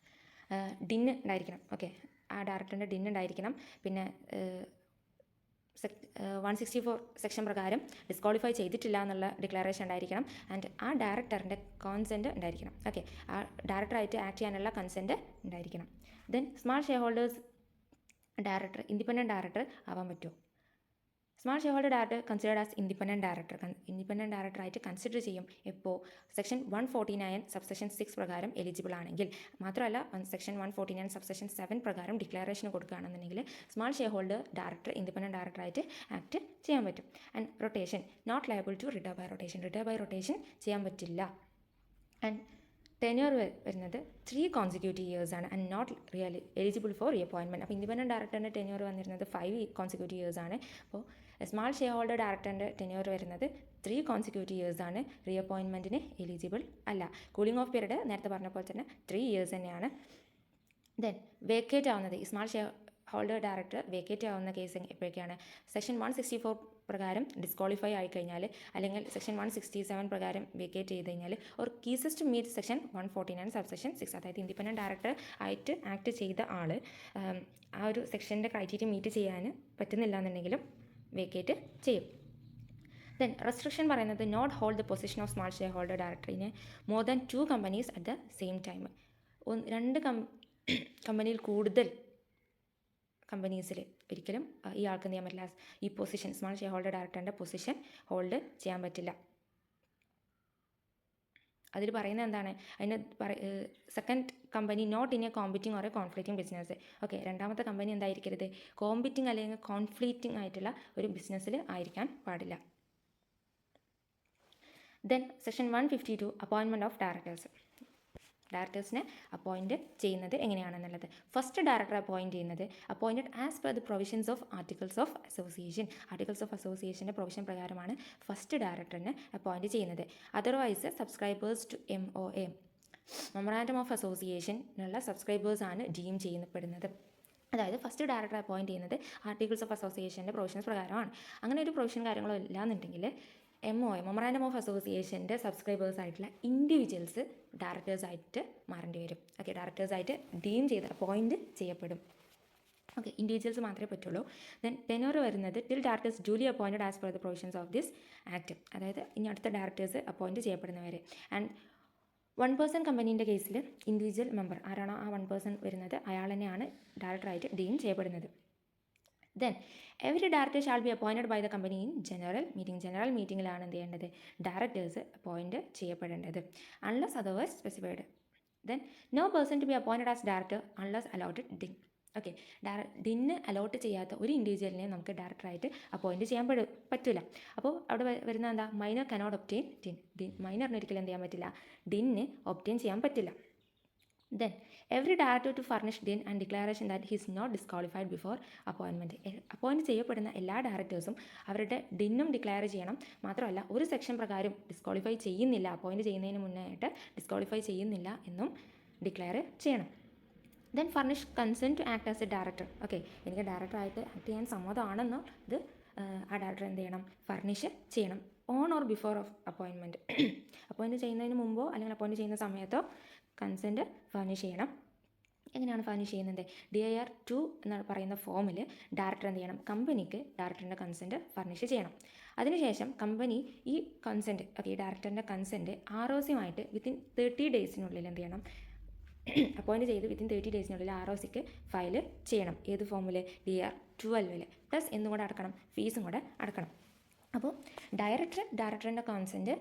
DIN ഉണ്ടായിരിക്കണം. ഓക്കെ, ആ ഡയറക്ടറിൻ്റെ ഡിൻ ഉണ്ടായിരിക്കണം. പിന്നെ 164 സെക്ഷൻ പ്രകാരം ഡിസ്ക്വാളിഫൈ ചെയ്തിട്ടില്ല എന്നുള്ള ഡിക്ലറേഷൻ ഉണ്ടായിരിക്കണം. ആൻഡ് ആ ഡയറക്ടറിൻ്റെ കോൺസെൻറ്റ് ഉണ്ടായിരിക്കണം. ഓക്കെ, ആ ഡയറക്ടറായിട്ട് ആക്ട് ചെയ്യാനുള്ള കൺസെൻറ്റ് ഉണ്ടായിരിക്കണം. Then small share holders director independent director ആവാൻ പറ്റുമോ? Small share holder director considered as independent ഡയറക്ടറായിട്ട് കൺസിഡർ ചെയ്യും എപ്പോൾ സെക്ഷൻ 149 സബ്സെക്ഷൻ 6 പ്രകാരം എലിജിബിൾ ആണെങ്കിൽ. മാത്രമല്ല സെക്ഷൻ 149 സബ്സെക്ഷൻ 7 പ്രകാരം ഡിക്ലറേഷൻ കൊടുക്കുകയാണെന്നുണ്ടെങ്കിൽ small share holder director independent ഡയറക്ടറായിട്ട് ആക്ട് ചെയ്യാൻ പറ്റും. And rotation not liable to retire by rotation ചെയ്യാൻ പറ്റില്ല. ആൻഡ് ടെന്യൂർ വരുന്നത് 3 consecutive years ആണ് and not really eligible for reappointment. അപ്പോൾ ഇൻഡിപെൻഡൻറ്റ് ഡയറക്ടറിൻ്റെ ടെന്യൂർ വന്നിരുന്നത് 5 consecutive years ആണ്. അപ്പോൾ സ്മാൾ ഷെയർ ഹോൾഡർ ഡയറക്ടറിൻ്റെ ടെന്യൂർ വരുന്നത് 3 consecutive years ആണ്. റീഅപ്പോയിൻമെൻറ്റിന് എലിജിബിൾ അല്ല. കൂളിംഗ് ഓഫ് പീരീഡ് നേരത്തെ പറഞ്ഞ പോലെ തന്നെ 3 years തന്നെയാണ്. ദെൻ വേക്കേറ്റ് ആവുന്നത് ഈ സ്മാൾ ഷെയർ ഹോൾഡർ ഡയറക്ടർ വേക്കേറ്റ് ആവുന്ന കേസ് എപ്പോഴൊക്കെയാണ്? സെക്ഷൻ 164 പ്രകാരം ഡിസ്ക്വാളിഫൈ ആയിക്കഴിഞ്ഞാൽ, അല്ലെങ്കിൽ സെക്ഷൻ 167 പ്രകാരം വേക്കേറ്റ് ചെയ്ത് കഴിഞ്ഞാൽ, or ceases to meet section 149 subsection 6. അതായത് ഇൻഡിപെൻഡൻറ്റ് ഡയറക്ടർ ആയിട്ട് ആക്ട് ചെയ്ത ആൾ ആ ഒരു സെക്ഷൻ്റെ ക്രൈറ്റീരിയ മീറ്റ് ചെയ്യാൻ പറ്റുന്നില്ല എന്നുണ്ടെങ്കിലും വേക്കേറ്റ് ചെയ്യും. ദെൻ റെസ്ട്രിക്ഷൻ പറയുന്നത് not hold the position of small share holder ഡയറക്ടറിന് more than 2 companies at the same time. 2 കമ്പനിയിൽ കൂടുതൽ കമ്പനീസിൽ ഒരിക്കലും ഈ ആൾക്ക് എന്ത് ചെയ്യാൻ പറ്റില്ല? ഈ പൊസിഷൻ സ്മാൾ ഷെയർ ഹോൾഡർ ഡയറക്ടറിൻ്റെ പൊസിഷൻ ഹോൾഡ് ചെയ്യാൻ പറ്റില്ല. അതിൽ പറയുന്നത് എന്താണ്? അതിന് second company not in a competing or a conflicting business. Okay, രണ്ടാമത്തെ കമ്പനി എന്തായിരിക്കരുത്? കോമ്പറ്റിംഗ് അല്ലെങ്കിൽ കോൺഫ്ലിക്റ്റിംഗ് ആയിട്ടുള്ള ഒരു ബിസിനസ്സിൽ ആയിരിക്കാൻ പാടില്ല. ദെൻ സെക്ഷൻ 152 അപ്പോയിൻമെൻറ്റ് ഓഫ് ഡയറക്ടേഴ്സിനെ അപ്പോയിൻറ്റ് ചെയ്യുന്നത് എങ്ങനെയാണെന്നുള്ളത്. ഫസ്റ്റ് ഡയറക്ടർ അപ്പോയിൻറ്റ് ചെയ്യുന്നത് appointed as per the provisions of articles of അസോസിയേഷൻ്റെ പ്രൊവിഷൻ പ്രകാരമാണ് ഫസ്റ്റ് ഡയറക്ടറിനെ അപ്പോയിൻറ്റ് ചെയ്യുന്നത്. Otherwise subscribers to MOA memorandum of അസോസിയേഷനുള്ള സബ്സ്ക്രൈബേഴ്സാണ് deem ചെയ്യപ്പെടുന്നത്. അതായത് ഫസ്റ്റ് ഡയറക്ടർ അപ്പോയിൻറ്റ് ചെയ്യുന്നത് ആർട്ടിക്കിൾസ് ഓഫ് അസോസിയേഷൻ്റെ പ്രൊവിഷൻസ് പ്രകാരമാണ്. അങ്ങനെ ഒരു പ്രൊവിഷൻ കാര്യങ്ങളോ ഇല്ലാന്നുണ്ടെങ്കിൽ MOA മെമ്മറാൻഡം ഓഫ് അസോസിയേഷൻ്റെ സബ്സ്ക്രൈബേഴ്സ് ആയിട്ടുള്ള ഇൻഡിവിജ്വൽസ് ഡയറക്ടേഴ്സായിട്ട് മാറേണ്ടി വരും. ഓക്കെ, ഡയറക്ടേഴ്സായിട്ട് ഡീം ചെയ്ത് അപ്പോയിൻറ്റ് ചെയ്യപ്പെടും. ഓക്കെ, ഇൻഡിവിജ്വൽസ് മാത്രമേ പറ്റുള്ളൂ. ദെൻ ടെന്യൂർ വരുന്നത് till directors duly appointed as per the provisions of this act. അതായത് ഇനി അടുത്ത ഡയറക്ടേഴ്സ് അപ്പോയിൻറ്റ് ചെയ്യപ്പെടുന്നവരെ. ആൻഡ് 1 person കമ്പനീൻ്റെ കേസിൽ ഇൻഡിവിജ്വൽ മെമ്പർ ആരാണോ ആ 1 person വരുന്നത് അയാൾ തന്നെയാണ് ഡയറക്ടറായിട്ട് ഡീം ചെയ്യപ്പെടുന്നത്. Then every director shall be appointed by the company in general മീറ്റിങ്ങിലാണ് എന്ത് ചെയ്യേണ്ടത്? ഡയറക്ടേഴ്സ് അപ്പോയിൻറ്റ് ചെയ്യപ്പെടേണ്ടത് unless otherwise specified. Then no person to be appointed as director unless allotted DIN. Okay, DIN allot ചെയ്യാത്ത ഒരു ഇൻഡിവിജ്വലിനെ നമുക്ക് ഡയറക്ടറായിട്ട് അപ്പോയിൻറ്റ് ചെയ്യാൻ പറ്റില്ല. അപ്പോൾ അവിടെ വരുന്ന എന്താ? Minor cannot obtain DIN. മൈനറിന് ഒരിക്കലും എന്ത് ചെയ്യാൻ പറ്റില്ല? ഡിന്ന് ഒബ്റ്റെയിൻ ചെയ്യാൻ പറ്റില്ല. Then every director to furnish din and declaration that he is not disqualified before appointment. Appoint ചെയ്യപ്പെടുന്ന എല്ലാ ഡയറക്ടേഴ്സും അവരുടെ ഡിന്നും ഡിക്ലെയർ ചെയ്യണം. മാത്രമല്ല ഒരു സെക്ഷൻ പ്രകാരം ഡിസ്ക്വാളിഫൈ ചെയ്യുന്നില്ല, അപ്പോയിൻറ്റ് ചെയ്യുന്നതിന് മുന്നേ ആയിട്ട് ഡിസ്ക്വാളിഫൈ ചെയ്യുന്നില്ല എന്നും ഡിക്ലെയർ ചെയ്യണം. Then furnish consent to act as a director. Okay, എനിക്ക് ഡയറക്ടറായിട്ട് ആക്ട് ചെയ്യാൻ സമ്മതമാണെന്നോ ഇത് ആ ഡയറക്ടർ എന്ത് ചെയ്യണം? ഫർണിഷ് ചെയ്യണം on or before of appointment. Appoint ചെയ്യുന്നതിന് മുമ്പോ അല്ലെങ്കിൽ അപ്പോയിൻറ്റ് ചെയ്യുന്ന സമയത്തോ കൺസെൻറ്റ് ഫർണിഷ് ചെയ്യണം. എങ്ങനെയാണ് ഫർണിഷ് ചെയ്യുന്നത്? DIR 2 എന്ന് പറയുന്ന ഫോമിൽ ഡയറക്ടർ എന്ത് ചെയ്യണം? കമ്പനിക്ക് ഡയറക്ടറിൻ്റെ കൺസെൻറ്റ് ഫർണിഷ് ചെയ്യണം. അതിനുശേഷം കമ്പനി ഈ കൺസെൻറ്റ്, ഓക്കെ, ഈ ഡയറക്ടറിൻ്റെ കൺസെൻറ്റ് ROCയുമായിട്ട് വിത്തിൻ 30 daysനുള്ളിൽ എന്ത് ചെയ്യണം? അപ്പോയിൻറ്റ് ചെയ്ത് വിത്തിൻ 30 daysനുള്ളിൽ ROCക്ക് ഫയൽ ചെയ്യണം. ഏത് ഫോമിൽ? DIR 12 പ്ലസ് എന്നും കൂടെ അടക്കണം, ഫീസും കൂടെ അടക്കണം. അപ്പോൾ ഡയറക്ടറിൻ്റെ കൺസെൻറ്റ്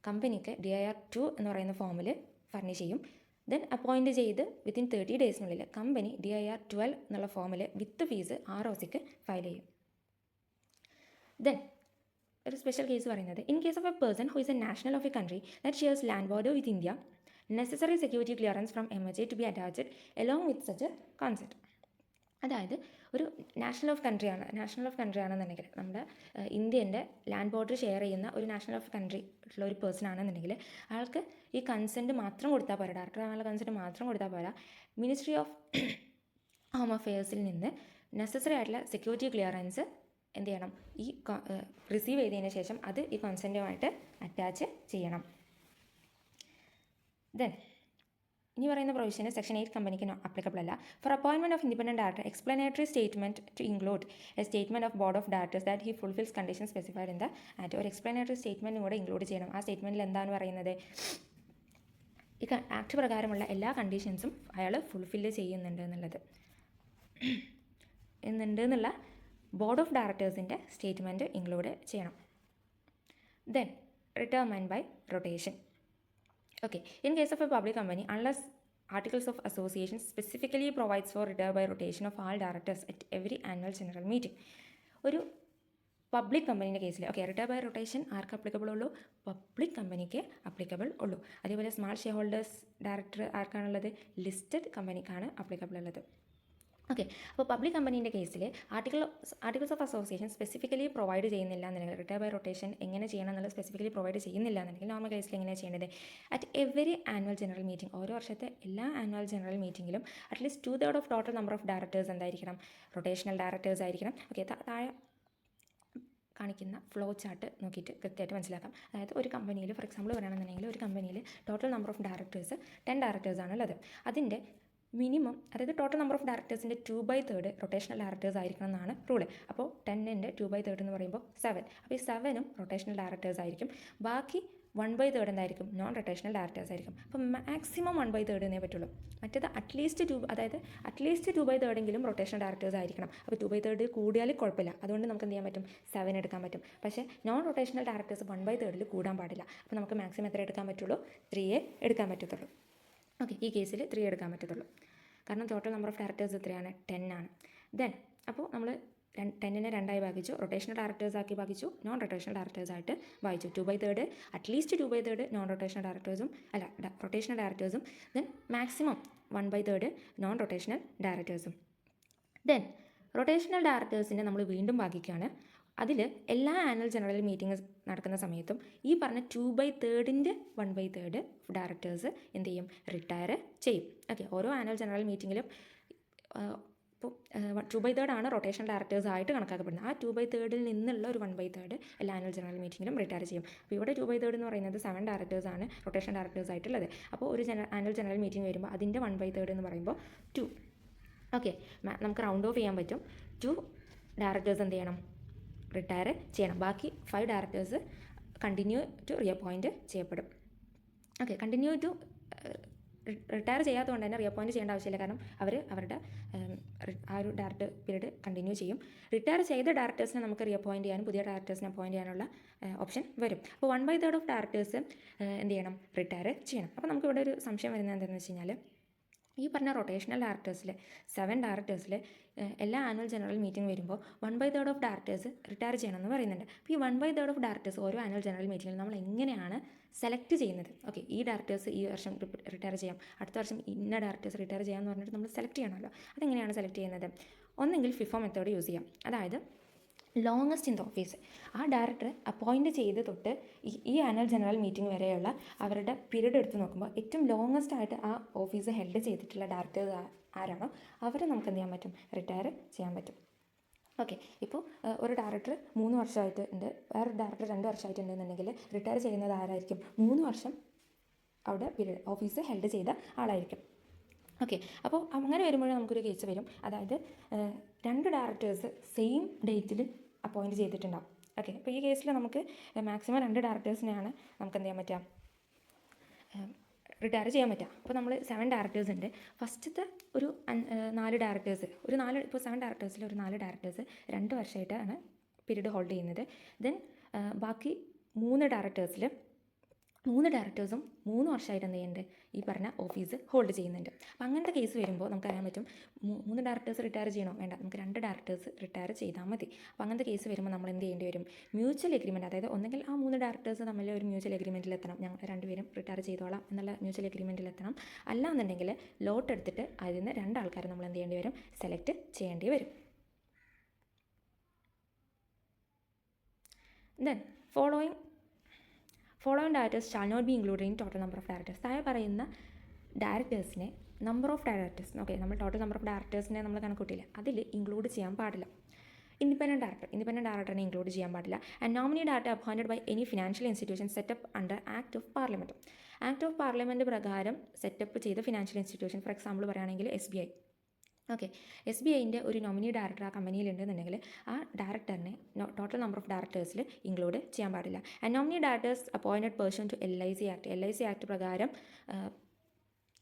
കമ്പനിക്ക് DIR-2 എന്ന് പറയുന്ന ഫോമിൽ ഫർണിഷ് ചെയ്യും. ദെൻ അപ്പോയിൻറ്റ് ചെയ്ത് വിത്തിൻ 30 ഡേയ്സിനുള്ളിൽ കമ്പനി DIR-12 എന്നുള്ള ഫോമിൽ വിത്ത് ഫീസ് ROCക്ക് ഫയൽ ചെയ്യും. ദെൻ ഒരു സ്പെഷ്യൽ കേസ് പറയുന്നത്, in case of a person who is a national of a country that shares land border with India, necessary security clearance from MHA to be attached along with such a concept. അതായത് ഒരു നാഷണൽ ഓഫ് കൺട്രി ആണെന്നുണ്ടെങ്കിൽ നമ്മുടെ ഇന്ത്യൻ്റെ ലാൻഡ് ബോർഡർ ഷെയർ ചെയ്യുന്ന ഒരു നാഷണൽ ഓഫ് കൺട്രി ഉള്ള ഒരു പേഴ്സൺ ആണെന്നുണ്ടെങ്കിൽ അയാൾക്ക് ഈ കൺസെൻറ്റ് മാത്രം കൊടുത്താൽ പോരാ, ഡയറക്ടർ ആകാനുള്ള കൺസെൻറ്റ് മാത്രം കൊടുത്താൽ പോരാ, മിനിസ്ട്രി ഓഫ് ഹോം അഫെയേഴ്സിൽ നിന്ന് നെസസറി ആയിട്ടുള്ള സെക്യൂരിറ്റി ക്ലിയറൻസ് എന്ത് ചെയ്യണം, ഈ റിസീവ് ചെയ്തതിന് ശേഷം അത് ഈ കൺസെൻറ്റുമായിട്ട് അറ്റാച്ച് ചെയ്യണം. ദെൻ ഇനി പറയുന്ന പ്രൊവിഷന് സെക്ഷൻ 8 കമ്പനിക്ക് അപ്ലിക്കബിൾ അല്ല. For appointment of independent director explanatory statement to include a statement of board of directors that he fulfils condition specified in the act. ഒരു എക്സ്പ്ലനേറ്ററി സ്റ്റേറ്റ്മെൻറ്റും കൂടെ ഇൻക്ലൂഡ് ചെയ്യണം. ആ സ്റ്റേറ്റ്മെൻറ്റിൽ എന്താണ് പറയുന്നത്, ഈ ആക്ട് പ്രകാരമുള്ള എല്ലാ കണ്ടീഷൻസും അയാൾ ഫുൾഫില്ല് ചെയ്യുന്നുണ്ട് എന്നുള്ള ബോർഡ് ഓഫ് ഡയറക്ടേഴ്സിൻ്റെ സ്റ്റേറ്റ്മെൻറ്റ് ഇൻക്ലൂഡ് ചെയ്യണം. Then retirement by rotation. Okay, in case of a public company, unless Articles of Association specifically provides for retire by rotation of all directors at every annual general meeting. ഒരു പബ്ലിക് കമ്പനീൻ്റെ കേസിൽ റിട്ടയർ ബൈ റൊട്ടേഷൻ ആർക്ക് അപ്ലിക്കബിൾ ഉള്ളൂ, പബ്ലിക് കമ്പനിക്ക് അപ്ലിക്കബിൾ ഉള്ളൂ. അതേപോലെ സ്മാൾ ഷെയർ ഹോൾഡേഴ്സ് ഡയറക്ടർ ആർക്കാണുള്ളത്, ലിസ്റ്റഡ് കമ്പനിക്കാണ് അപ്ലിക്കബിൾ ഉള്ളത്. അപ്പോൾ പബ്ലിക് കമ്പനീൻ്റെ കേസിൽ articles of association specifically provide ചെയ്യുന്നില്ല എന്നുണ്ടെങ്കിൽ, റിട്ടയർ ബൈ റൊട്ടേഷൻ എങ്ങനെ ചെയ്യണം എന്നുള്ളത് സ്പെസിഫിക്കലി പ്രൊവൈഡ് ചെയ്യുന്നില്ല എന്നുണ്ടെങ്കിൽ നോർമൽ കേസിൽ എങ്ങനെയാണ് ചെയ്യേണ്ടത്, at every annual general meeting, ഓരോ വർഷത്തെ എല്ലാ ആനുവൽ ജനറൽ മീറ്റിങ്ങിലും at least 2/3 of total number of directors എന്തായിരിക്കണം, റൊട്ടേഷണൽ ഡയറക്ടേഴ്സ് ആയിരിക്കണം. താഴെ കാണിക്കുന്ന ഫ്ലോ ചാർട്ട് നോക്കിയിട്ട് കൃത്യമായിട്ട് മനസ്സിലാക്കാം. അതായത് ഒരു കമ്പനിയിൽ ഫോർ എക്സാമ്പിൾ പറയുകയാണെന്നുണ്ടെങ്കിൽ ഒരു കമ്പനിയിൽ ടോട്ടൽ നമ്പർ ഓഫ് ഡയറക്ടേഴ്സ് 10 ഡയറക്ടേഴ്സാണ് ഉള്ളത്. അതിൻ്റെ മിനിമം, അതായത് ടോട്ടൽ നമ്പർ ഓഫ് ഡയറക്ടേഴ്സിൻ്റെ 2/3 റൊട്ടേഷണൽ ഡയറക്ടേഴ്സ് ആയിരിക്കണം എന്നാണ് റൂള്. അപ്പോൾ 10ൻ്റെ 2/3 എന്ന് പറയുമ്പോൾ 7. അപ്പോൾ ഈ 7ഉം റൊട്ടേഷണൽ ഡയറക്ടേഴ്സ് ആയിരിക്കും. ബാക്കി 1/3 എന്തായിരിക്കും, നോൺ റൊട്ടേഷണൽ ഡയറക്ടേഴ്സ് ആയിരിക്കും. അപ്പോൾ മാക്സിമം 1/3 എന്നേ പറ്റുള്ളൂ. മറ്റേത് അറ്റ്ലീസ്റ്റ് 2/3 എങ്കിലും റൊട്ടേഷണൽ ഡയറക്ടേഴ്സ് ആയിരിക്കണം. അപ്പോൾ 2/3 കൂടിയാൽ കുഴപ്പമില്ല, അതുകൊണ്ട് നമുക്ക് എന്ത് ചെയ്യാൻ പറ്റും, 7 എടുക്കാൻ പറ്റും. പക്ഷേ നോൺ റൊട്ടേഷണൽ ഡയറക്ടേഴ്സ് 1/3 കൂടാൻ പാടില്ല. അപ്പോൾ നമുക്ക് മാക്സിമം എത്ര എടുക്കാൻ പറ്റുള്ളൂ, 3 എടുക്കാൻ പറ്റത്തുള്ളൂ. ഈ കേസിൽ 3 എടുക്കാൻ പറ്റത്തുള്ളൂ. കാരണം ടോട്ടൽ നമ്പർ ഓഫ് ഡയറക്ടേഴ്സ് എത്രയാണ്, 10 ആണ്. ദെൻ അപ്പോൾ നമ്മൾ 10നെ 2ആയി ഭാഗിച്ചു, റൊട്ടേഷണൽ ഡയറക്ടേഴ്സ് ആക്കി ഭാഗിച്ചു, നോൺ റൊട്ടേഷണൽ ഡയറക്ടേഴ്സ് ആയിട്ട് ഭാഗിച്ചു. 2/3 അറ്റ്ലീസ്റ്റ് 2/3 നോൺ റൊട്ടേഷണൽ ഡയറക്ടേഴ്സും റൊട്ടേഷണൽ ഡയറക്ടേഴ്സും, ദെൻ മാക്സിമം 1/3 നോൺ റൊട്ടേഷണൽ ഡയറക്ടേഴ്സും. ദെൻ റൊട്ടേഷണൽ ഡയറക്ടേഴ്സിനെ നമ്മൾ വീണ്ടും ഭാഗിക്കുകയാണ്. അതിൽ എല്ലാ ആനുവൽ ജനറൽ മീറ്റിംഗ് നടക്കുന്ന സമയത്തും ഈ പറഞ്ഞ 2/3ൻ്റെ 1/3 ഡയറക്ടേഴ്സ് എന്ത് ചെയ്യും, റിട്ടയർ ചെയ്യും. ഓരോ ആനുവൽ ജനറൽ മീറ്റിങ്ങിലും ഇപ്പോൾ 2/3 ആണ് റൊട്ടേഷണൽ ഡയറക്ടേഴ്സ് ആയിട്ട് കണക്കാക്കപ്പെടുന്നത്. ആ 2/3 നിന്നുള്ള ഒരു 1/3 എല്ലാ ആനുവൽ ജനറൽ മീറ്റിങ്ങിലും റിട്ടയർ ചെയ്യും. അപ്പോൾ ഇവിടെ 2/3 എന്ന് പറയുന്നത് 7 ഡയറക്ടേഴ്സ് ആണ് റൊട്ടേഷൻ ഡയറക്ടേഴ്സ് ആയിട്ടുള്ളത്. അപ്പോൾ ഒരു ആനുവൽ ജനറൽ മീറ്റിംഗ് വരുമ്പോൾ അതിൻ്റെ 1/3 എന്ന് പറയുമ്പോൾ 2. നമുക്ക് റൗണ്ട് ഓഫ് ചെയ്യാൻ പറ്റും. 2 ഡയറക്ടേഴ്സ് എന്ത് ചെയ്യണം, റിട്ടയർ ചെയ്യണം. ബാക്കി 5 ഡയറക്ടേഴ്സ് കണ്ടിന്യൂ ടു റീഅപ്പോയിൻറ്റ് ചെയ്യപ്പെടും. കണ്ടിന്യൂ ടു റിട്ടയർ ചെയ്യാത്തതുകൊണ്ട് തന്നെ റീഅപ്പോയിൻറ്റ് ചെയ്യേണ്ട ആവശ്യമില്ല. കാരണം അവരുടെ ആ ഒരു ഡയറക്ടർ പീരീഡ് കണ്ടിന്യൂ ചെയ്യും. റിട്ടയർ ചെയ്ത ഡയറക്ടേഴ്സിനെ നമുക്ക് റീഅപ്പോയിൻറ്റ് ചെയ്യാനും പുതിയ ഡയറക്ടേഴ്സിനെ അപ്പോയിൻറ്റ് ചെയ്യാനുള്ള ഓപ്ഷൻ വരും. അപ്പോൾ 1/3 ഓഫ് ഡയറക്ടേഴ്സ് എന്ത് ചെയ്യണം, റിട്ടയർ ചെയ്യണം. അപ്പോൾ നമുക്കിവിടെ ഒരു സംശയം വരുന്നത് എന്താണെന്ന് വെച്ച് കഴിഞ്ഞാൽ, ഈ പറഞ്ഞ റൊട്ടേഷണൽ ഡയറക്ടേഴ്സിൽ 7 ഡയറക്ടേഴ്സിൽ എല്ലാ ആനുവൽ ജനറൽ മീറ്റിംഗ് വരുമ്പോൾ 1/3 ഓഫ് ഡയറക്ടേഴ്സ് റിട്ടയർ ചെയ്യണമെന്ന് പറയുന്നുണ്ട്. അപ്പോൾ ഈ 1/3 ഓഫ് ഡയറക്ടേഴ്സ് ഓരോ ആനുവൽ ജനറൽ മീറ്റിങ്ങിൽ നമ്മൾ എങ്ങനെയാണ് സെലക്ട് ചെയ്യുന്നത്? ഈ ഡയറക്ടേഴ്സ് ഈ വർഷം റിട്ടയർ ചെയ്യാം, അടുത്ത വർഷം ഇന്ന ഡയറക്ടേഴ്സ് റിട്ടയർ ചെയ്യാമെന്ന് പറഞ്ഞിട്ട് നമ്മൾ സെലക്ട് ചെയ്യണമല്ലോ. അതെങ്ങനെയാണ് സെലക്ട് ചെയ്യുന്നത്? ഒന്നെങ്കിൽ FIFO മെത്തേഡ് യൂസ് ചെയ്യാം. അതായത് ലോങ്ങസ്റ്റ് ഇൻ ദ ഓഫീസ്, ആ ഡയറക്ടർ അപ്പോയിൻറ്റ് ചെയ്ത് തൊട്ട് ഈ ആനുവൽ ജനറൽ മീറ്റിംഗ് വരെയുള്ള അവരുടെ പീരീഡ് എടുത്ത് നോക്കുമ്പോൾ ഏറ്റവും ലോങ്ങസ്റ്റ് ആയിട്ട് ആ ഓഫീസ് ഹെൽഡ് ചെയ്തിട്ടുള്ള ഡയറക്ടേഴ്സ് ആരാണോ അവരെ നമുക്ക് എന്ത് ചെയ്യാൻ പറ്റും, റിട്ടയർ ചെയ്യാൻ പറ്റും. ഇപ്പോൾ ഒരു ഡയറക്ടർ 3 വർഷമായിട്ട് ഉണ്ട്, വേറൊരു ഡയറക്ടർ 2 വർഷമായിട്ടുണ്ടെന്നുണ്ടെങ്കിൽ റിട്ടയർ ചെയ്യുന്നത് ആരായിരിക്കും? 3 വർഷം അവിടെ പീരീഡ് ഓഫീസ് ഹെൽഡ് ചെയ്ത ആളായിരിക്കും. അപ്പോൾ അങ്ങനെ വരുമ്പോൾ നമുക്കൊരു കേസ് വരും. അതായത് 2 ഡയറക്ടേഴ്സ് സെയിം ഡേറ്റിൽ അപ്പോയിൻറ്റ് ചെയ്തിട്ടുണ്ടാവും. അപ്പോൾ ഈ കേസിൽ നമുക്ക് മാക്സിമം 2 ഡയറക്ടേഴ്സിനെയാണ് നമുക്ക് എന്ത് ചെയ്യാൻ പറ്റുക, റിട്ടയർ ചെയ്യാൻ പറ്റുക. അപ്പോൾ നമ്മൾ 7 ഡയറക്ടേഴ്സ് ഉണ്ട്. ഫസ്റ്റത്തെ ഒരു 4 ഡയറക്ടേഴ്സ് ഇപ്പോൾ 7 ഡയറക്ടേഴ്സിൽ ഒരു 4 ഡയറക്ടേഴ്സ് 2 വർഷമായിട്ടാണ് പീരീഡ് ഹോൾഡ് ചെയ്യുന്നത്. ദെൻ ബാക്കി 3 ഡയറക്ടേഴ്സിൽ 3 ഡയറക്ടേഴ്സും 3 വർഷമായിട്ട് എന്ത് ചെയ്യുന്നുണ്ട്, ഈ പറഞ്ഞ ഓഫീസ് ഹോൾഡ് ചെയ്യുന്നുണ്ട്. അപ്പോൾ അങ്ങനത്തെ കേസ് വരുമ്പോൾ നമുക്കറിയാൻ പറ്റും 3 ഡയറക്ടേഴ്സ് റിട്ടയർ ചെയ്യണോ വേണ്ട, നമുക്ക് 2 ഡയറക്ടേഴ്സ് റിട്ടയർ ചെയ്താൽ മതി. അപ്പോൾ അങ്ങനത്തെ കേസ് വരുമ്പോൾ നമ്മൾ എന്ത് ചെയ്യേണ്ടി വരും, മ്യൂച്വൽ എഗ്രിമെൻറ്റ്, അതായത് ഒന്നെങ്കിൽ ആ 3 ഡയറക്ടേഴ്സ് തമ്മിൽ ഒരു മ്യൂച്വൽ എഗ്രിമെൻറ്റിൽ എത്തണം, ഞങ്ങൾ രണ്ടുപേരും റിട്ടയർ ചെയ്തോളാം എന്നുള്ള മ്യൂച്വൽ എഗ്രിമെൻറ്റിൽ എത്തണം. അല്ലാന്നുണ്ടെങ്കിൽ ലോട്ട് എടുത്തിട്ട് അതിൽ നിന്ന് 2 ആൾക്കാർ നമ്മൾ എന്ത് ചെയ്യേണ്ടി വരും, സെലക്ട് ചെയ്യേണ്ടി വരും. Then following directors shall not be included in total number of directors. താഴെ പറയുന്ന ഡയറക്ടേഴ്സിനെ നമ്പർ ഓഫ് ഡയറക്ടേഴ്സ്, ഓക്കെ, നമ്മൾ ടോട്ടൽ നമ്പർ ഓഫ് ഡയറക്ടേഴ്സിനെ നമ്മൾ കണക്കൂട്ടില്ല, അതിൽ ഇൻക്ലൂഡ് ചെയ്യാൻ പാടില്ല. ഇൻഡിപെൻഡൻറ്റ് ഡയറക്ടറിനെ ഇൻക്ലൂഡ് ചെയ്യാൻ പാടില്ല. And nominee director appointed by any financial institution setup under act of parliament. Act of parliament പ്രകാരം സെറ്റപ്പ് ചെയ്ത ഫിനാൻഷ്യൽ ഇൻസ്റ്റിറ്റ്യൂഷൻ, ഫോർ എക്സാമ്പിൾ പറയുകയാണെങ്കിൽ SBI. ഓക്കെ, SBIൻ്റെ ഒരു നോമിനി ഡയറക്ടർ ആ കമ്പനിയിലുണ്ടെന്നുണ്ടെങ്കിൽ ആ ഡയറക്ടറിനെ ടോട്ടൽ നമ്പർ ഓഫ് ഡയറക്ടേഴ്സിൽ ഇൻക്ലൂഡ് ചെയ്യാൻ പാടില്ല. And nominee directors appointed person to LIC act പ്രകാരം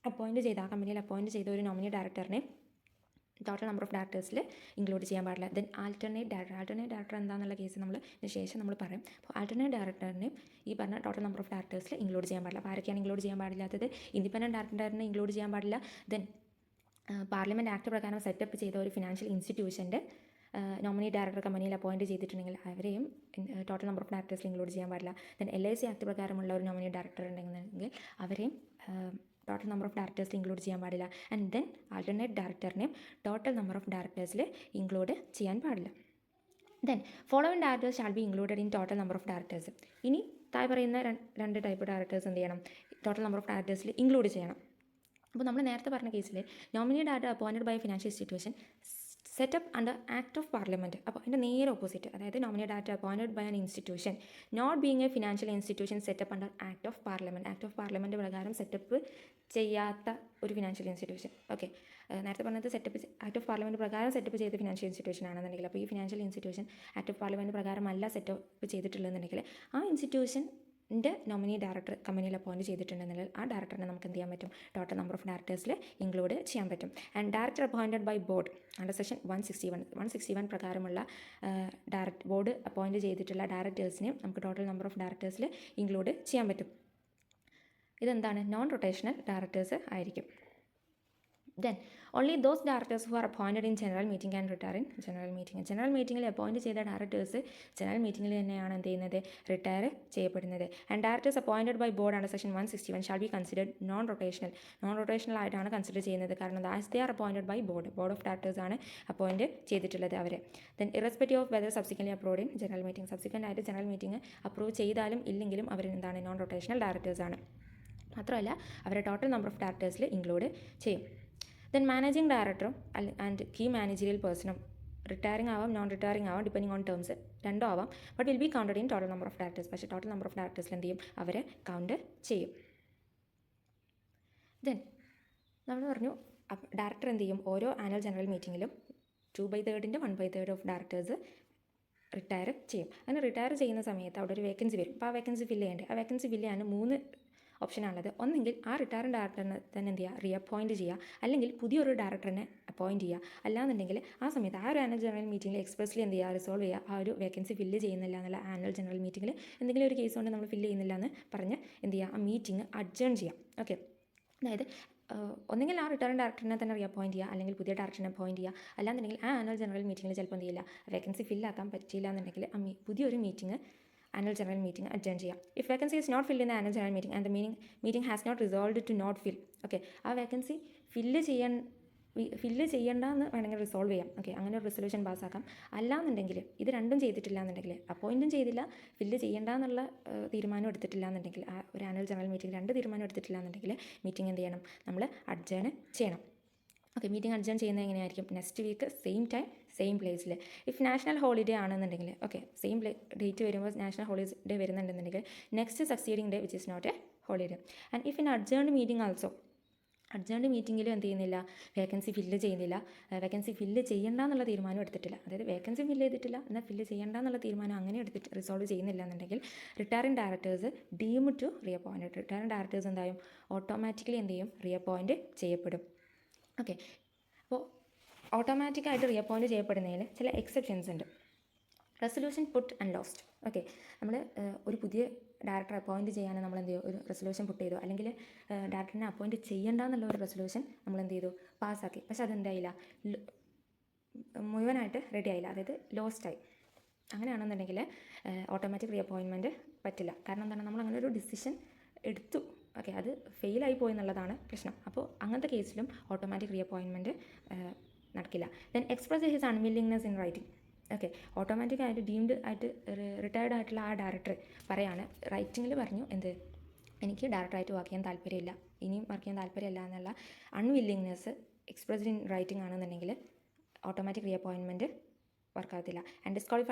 അപ്പോയിൻറ്റ് ചെയ്ത ആ കമ്പനിയിൽ അപ്പോയിൻറ്റ് ചെയ്ത ഒരു നോമിനി ഡയറക്ടറിനെ ടോട്ടൽ നമ്പർ ഓഫ് ഡയറക്ടേഴ്സിൽ ഇൻക്ലൂഡ് ചെയ്യാൻ പാടില്ല. ദെൻ ആൾട്ടർനേറ്റ് ഡയറക്ടർ എന്താണെന്നുള്ള കേസ് ഇതിന് ശേഷം നമ്മൾ പറയും. അപ്പോൾ ആൾട്ടർനേറ്റ് ഡയറക്ടറിനെ ഈ പറഞ്ഞ ടോട്ടൽ നമ്പർ ഓഫ് ഡയറക്ടേഴ്സിൽ ഇൻക്ലൂഡ് ചെയ്യാൻ പാടില്ല. അപ്പോൾ ആരൊക്കെയാണ് ഇൻക്ലൂഡ് ചെയ്യാൻ പാടില്ലാത്തത്, ഇൻഡിപെൻഡൻറ്റ് ഡയറക്ടറിനെ ഇൻക്ലൂഡ് ചെയ്യാൻ പാടില്ല. ദെൻ പാർലമെൻറ്റ് ആക്ട് പ്രകാരം സെറ്റപ്പ് ചെയ്ത ഒരു ഫിനാൻഷ്യൽ ഇൻസ്റ്റിറ്റ്യൂഷൻ്റെ നോമിനി ഡയറക്ടർ കമ്പനിയിൽ അപ്പോയിൻറ്റ് ചെയ്തിട്ടുണ്ടെങ്കിൽ അവരെയും ടോട്ടൽ നമ്പർ ഓഫ് ഡയറക്ടേഴ്സിൽ ഇൻക്ലൂഡ് ചെയ്യാൻ പാടില്ല. ദെൻ LIC ആക്ട് പ്രകാരമുള്ള ഒരു നോമിനി ഡയറക്ടർ ഉണ്ടെങ്കിൽ അവരെയും ടോട്ടൽ നമ്പർ ഓഫ് ഡയറക്ടേഴ്സിൽ ഇൻക്ലൂഡ് ചെയ്യാൻ പാടില്ല. ആൻഡ് ദെൻ ആൾട്ടർനേറ്റ് ഡയറക്ടറിനെയും ടോട്ടൽ നമ്പർ ഓഫ് ഡയറക്ടേഴ്സിൽ ഇൻക്ലൂഡ് ചെയ്യാൻ പാടില്ല. Then following directors shall be included in total number of directors. ഇനി താഴെ പറയുന്ന 2 ടൈപ്പ് ഡയറക്ടേഴ്സ് എന്ത് ചെയ്യണം, ടോട്ടൽ നമ്പർ ഓഫ് ഡയറക്ടേഴ്സിൽ ഇൻക്ലൂഡ് ചെയ്യണം. അപ്പോൾ നമ്മൾ നേരത്തെ പറഞ്ഞ കേസിൽ nominee director appointed by financial institution setup under act of parliament. അപ്പോൾ അതിൻ്റെ നേരെ ഓപ്പോസിറ്റ്, അതായത് nominee director appointed by an institution not being a financial institution setup under act of parliament. Act of parliament പ്രകാരം സെറ്റപ്പ് ചെയ്യാത്ത ഒരു ഫിനാൻഷ്യൽ ഇൻസ്റ്റിറ്റ്യൂഷൻ. ഓക്കെ, നേരത്തെ പറഞ്ഞത് ആക്ട് ഓഫ് പാർലമെൻറ്റ് പ്രകാരം സെറ്റപ്പ് ചെയ്ത ഫിനാൻഷ്യൽ ഇൻസ്റ്റിറ്റ്യൂഷൻ ആണെന്നുണ്ടെങ്കിൽ, അപ്പോൾ ഈ financial institution act of parliament പ്രകാരമല്ല സെറ്റപ്പ് ചെയ്തിട്ടുള്ളതെന്നുണ്ടെങ്കിൽ ആ ഇൻസ്റ്റിറ്റ്യൂഷൻ്റെ നോമിനി ഡയറക്ടർ കമ്പനിയിൽ അപ്പോയിൻറ്റ് ചെയ്തിട്ടുണ്ടെങ്കിൽ ആ ഡയറക്ടറിനെ നമുക്ക് എന്ത് ചെയ്യാൻ പറ്റും, ടോട്ടൽ നമ്പർ ഓഫ് ഡയറക്ടേഴ്സിൽ ഇൻക്ലൂഡ് ചെയ്യാൻ പറ്റും. And director appointed by board under section 161 പ്രകാരമുള്ള ബോർഡ് അപ്പോയിൻറ്റ് ചെയ്തിട്ടുള്ള ഡയറക്ടേഴ്സിനെ നമുക്ക് ടോട്ടൽ നമ്പർ ഓഫ് ഡയറക്ടേഴ്സിൽ ഇൻക്ലൂഡ് ചെയ്യാൻ പറ്റും. ഇതെന്താണ്, നോൺ റൊട്ടേഷണൽ ഡയറക്ടേഴ്സ് ആയിരിക്കും. Then only those directors who are appointed in general meeting and retire in general meeting. General മീറ്റിംഗിൽ അപ്പോയിൻറ്റ് ചെയ്ത ഡയറക്ടേഴ്സ് ജനറൽ മീറ്റിംഗിൽ തന്നെയാണ് എന്ത് ചെയ്യുന്നത്, റിട്ടയർ ചെയ്യപ്പെടുന്നത്. And directors appointed by board under section 161 shall be considered non rotational ആയിട്ടാണ് കൺസിഡർ ചെയ്യുന്നത്. കാരണം as they are appointed by board of directors ആണ് അപ്പോയിൻറ്റ് ചെയ്തിട്ടുള്ളത് അവരെ. Then irrespective of whether subsequently approved in general meeting, subsequent ആയിട്ട് ജനറൽ മീറ്റിംഗ് അപ്രൂവ് ചെയ്താലും ഇല്ലെങ്കിലും അവർ എന്താണ്, നോൺ റൊട്ടേഷണൽ ഡയറക്ടേഴ്സ് ആണ്. മാത്രമല്ല അവരെ ടോട്ടൽ നമ്പർ ഓഫ് ഡയറക്ടേഴ്സിൽ ഇൻക്ലൂഡ് ചെയ്യും. ദെൻ മാനേജിംഗ് ഡയറക്ടറും ആൻഡ് കീ മാനേജറിയൽ പേഴ്സണും റിട്ടയറിംഗ് ആവാം, നോൺ റിട്ടയറിംഗ് ആവാം, ഡിപ്പെൻഡിങ് ഓൺ ടേംസ്, രണ്ടും ആവാം. But will be counted in total number of directors. പക്ഷേ ടോട്ടൽ നമ്പർ ഓഫ് ഡയറക്ടേഴ്സിൽ എന്ത് ചെയ്യും, അവരെ കൗണ്ട് ചെയ്യും. ദെൻ നമ്മൾ പറഞ്ഞു ഡയറക്ടർ എന്ത് ചെയ്യും, ഓരോ ആനുവൽ ജനറൽ മീറ്റിങ്ങിലും 2/3 1/3 ഓഫ് ഡയറക്ടേഴ്സ് റിട്ടയർ ചെയ്യും. അങ്ങനെ റിട്ടയർ ചെയ്യുന്ന സമയത്ത് അവിടെ ഒരു വേക്കൻസി വരും. അപ്പോൾ ആ വേക്കൻസി ഫില്ല് ചെയ്യേണ്ടത്, ആ വേക്കൻസി ഫില്ല് ചെയ്യാൻ 3 ഓപ്ഷനാണുള്ളത്. ഒന്നെങ്കിൽ ആ റിട്ടയറിംഗ് ഡയറക്ടറിനെ തന്നെ എന്ത് ചെയ്യുക, റീഅപ്പോയിൻറ്റ് ചെയ്യുക, അല്ലെങ്കിൽ പുതിയൊരു ഡയറക്ടറിനെ അപ്പോയിൻറ്റ് ചെയ്യുക. അല്ലാന്നുണ്ടെങ്കിൽ ആ സമയത്ത് ആ ഒരു ആനുവൽ ജനറൽ മീറ്റിംഗിൽ എക്സ്പ്രസ്ലി എന്ത് ചെയ്യുക, റിസോൾവ് ചെയ്യുക, ആ ഒരു വേക്കൻസി ഫില്ല് ചെയ്യുന്നില്ല എന്നുള്ള ആനുവൽ ജനറൽ മീറ്റിംഗിൽ എന്തെങ്കിലും ഒരു കേസ് കൊണ്ട് നമ്മൾ ഫില്ല് ചെയ്യുന്നില്ല എന്ന് പറഞ്ഞ് എന്ത് ചെയ്യുക, ആ മീറ്റിംഗ് അഡ്ജേൺ ചെയ്യാം. ഓക്കെ, അതായത് ഒന്നെങ്കിൽ ആ റിട്ടയറിംഗ് ഡയറക്ടറിനെ തന്നെ റീഅപ്പോയിൻറ്റ് ചെയ്യുക, അല്ലെങ്കിൽ പുതിയ ഡയറക്ടറിനെ അപ്പോയിൻറ്റ് ചെയ്യുക. അല്ലാന്നുണ്ടെങ്കിൽ ആ ആനുവൽ ജനറൽ മീറ്റിംഗിൽ ചിലപ്പോൾ എന്ത് ചെയ്യില്ല, വേക്കൻസി ഫില്ലാക്കാൻ പറ്റിയില്ല എന്നുണ്ടെങ്കിൽ പുതിയൊരു meeting annual general meeting adjourn ചെയ്യാം. If vacancy is not filled in the annual general meeting and the meeting has not resolved to not fill, okay, ആ വേക്കൻസി ഫില്ല് ചെയ്യേണ്ട എന്ന് വേണമെങ്കിൽ റിസോൾവ് ചെയ്യാം. ഓക്കെ, അങ്ങനെ ഒരു റെസൊല്യൂഷൻ പാസ്സാക്കാം. അല്ലാന്നുണ്ടെങ്കിൽ ഇത് രണ്ടും ചെയ്തിട്ടില്ല എന്നുണ്ടെങ്കിൽ, അപ്പോയിൻറ്റും ചെയ്തില്ല, ഫില്ല് ചെയ്യേണ്ട എന്നുള്ള തീരുമാനം എടുത്തിട്ടില്ല എന്നുണ്ടെങ്കിൽ, ആ ഒരു ആനുവൽ ജനറൽ മീറ്റിംഗ് 2 തീരുമാനം എടുത്തിട്ടില്ല എന്നുണ്ടെങ്കിൽ മീറ്റിംഗ് എന്ത് ചെയ്യണം, നമ്മൾ അഡ്ജേൺ ചെയ്യണം. ഓക്കെ, മീറ്റിംഗ് അഡ്ജേൺ ചെയ്യുന്നത് എങ്ങനെയായിരിക്കും, next week same time same പ്ലേസിൽ. ഇഫ് നാഷണൽ ഹോളിഡേ ആണെന്നുണ്ടെങ്കിൽ, ഓക്കെ, സെയിം ഡേറ്റ് വരുമ്പോൾ നാഷണൽ ഹോളിഡേ വരുന്നുണ്ടെന്നുണ്ടെങ്കിൽ next succeeding day which is not a holiday. And if in adjourned meeting also, adjourned മീറ്റിങ്ങിലും എന്ത് ചെയ്യുന്നില്ല, വേക്കൻസി ഫില്ല് ചെയ്യുന്നില്ല, വേക്കൻസി ഫില്ല് ചെയ്യേണ്ട എന്നുള്ള തീരുമാനം എടുത്തിട്ടില്ല, അതായത് വേക്കൻസി ഫില്ല് ചെയ്തിട്ടില്ല എന്നാൽ ഫില്ല് ചെയ്യേണ്ട എന്നുള്ള തീരുമാനം അങ്ങനെ എടുത്തിട്ട് റിസോൾവ് ചെയ്യുന്നില്ല എന്നുണ്ടെങ്കിൽ retiring directors deem to reappoint. Retiring directors എന്തായും, ഓട്ടോമാറ്റിക്കലി എന്ത് ചെയ്യും, റീഅപ്പോയിൻറ്റ് ചെയ്യപ്പെടും. ഓക്കെ, അപ്പോൾ ഓട്ടോമാറ്റിക്കായിട്ട് റീഅപ്പോയിൻറ്റ് ചെയ്യപ്പെടുന്നതിൽ ചില എക്സെപ്ഷൻസ് ഉണ്ട്. Resolution put and lost. Okay, നമ്മൾ ഒരു പുതിയ ഡയറക്ടർ അപ്പോയിൻറ്റ് ചെയ്യാൻ നമ്മൾ എന്ത് ചെയ്യും, ഒരു റെസൊല്യൂഷൻ പുട്ട് ചെയ്തു, അല്ലെങ്കിൽ ഡയറക്ടറിനെ അപ്പോയിൻറ്റ് ചെയ്യണ്ട എന്നുള്ള ഒരു റെസൊല്യൂഷൻ നമ്മൾ എന്ത് ചെയ്തു, പാസ്സാക്കി. പക്ഷെ അതെന്തായില്ല, മുഴുവനായിട്ട് റെഡി ആയില്ല, അതായത് ലോസ്റ്റായി. അങ്ങനെയാണെന്നുണ്ടെങ്കിൽ ഓട്ടോമാറ്റിക് റീ അപ്പോയിൻമെൻറ്റ് പറ്റില്ല. കാരണം എന്താണ്, നമ്മൾ അങ്ങനെ ഒരു ഡിസിഷൻ എടുത്തു, ഓക്കെ, അത് ഫെയിലായി പോയി എന്നുള്ളതാണ് പ്രശ്നം. അപ്പോൾ അങ്ങനത്തെ കേസിലും ഓട്ടോമാറ്റിക് റീ അപ്പോയിൻമെൻറ്റ് നടക്കില്ല. Then express his unwillingness in writing. Okay, ഓട്ടോമാറ്റിക്കായിട്ട് ഡീംഡ് ആയിട്ട് റിട്ടയർഡ് ആയിട്ടുള്ള ആ ഡയറക്ടർ പറയാണ്, റൈറ്റിങ്ങിൽ പറഞ്ഞു എന്ത്, എനിക്ക് ഡയറക്ടറായിട്ട് വർക്ക് ചെയ്യാൻ താല്പര്യമില്ല, ഇനിയും വർക്ക് ചെയ്യാൻ താല്പര്യമില്ല എന്നുള്ള അൺവില്ലിങ്നെസ് എക്സ്പ്രസ്ഡ് ഇൻ റൈറ്റിംഗ് ആണെന്നുണ്ടെങ്കിൽ ഓട്ടോമാറ്റിക് റീ അപ്പോയിൻമെൻറ്റ് വർക്കാകത്തില്ല. And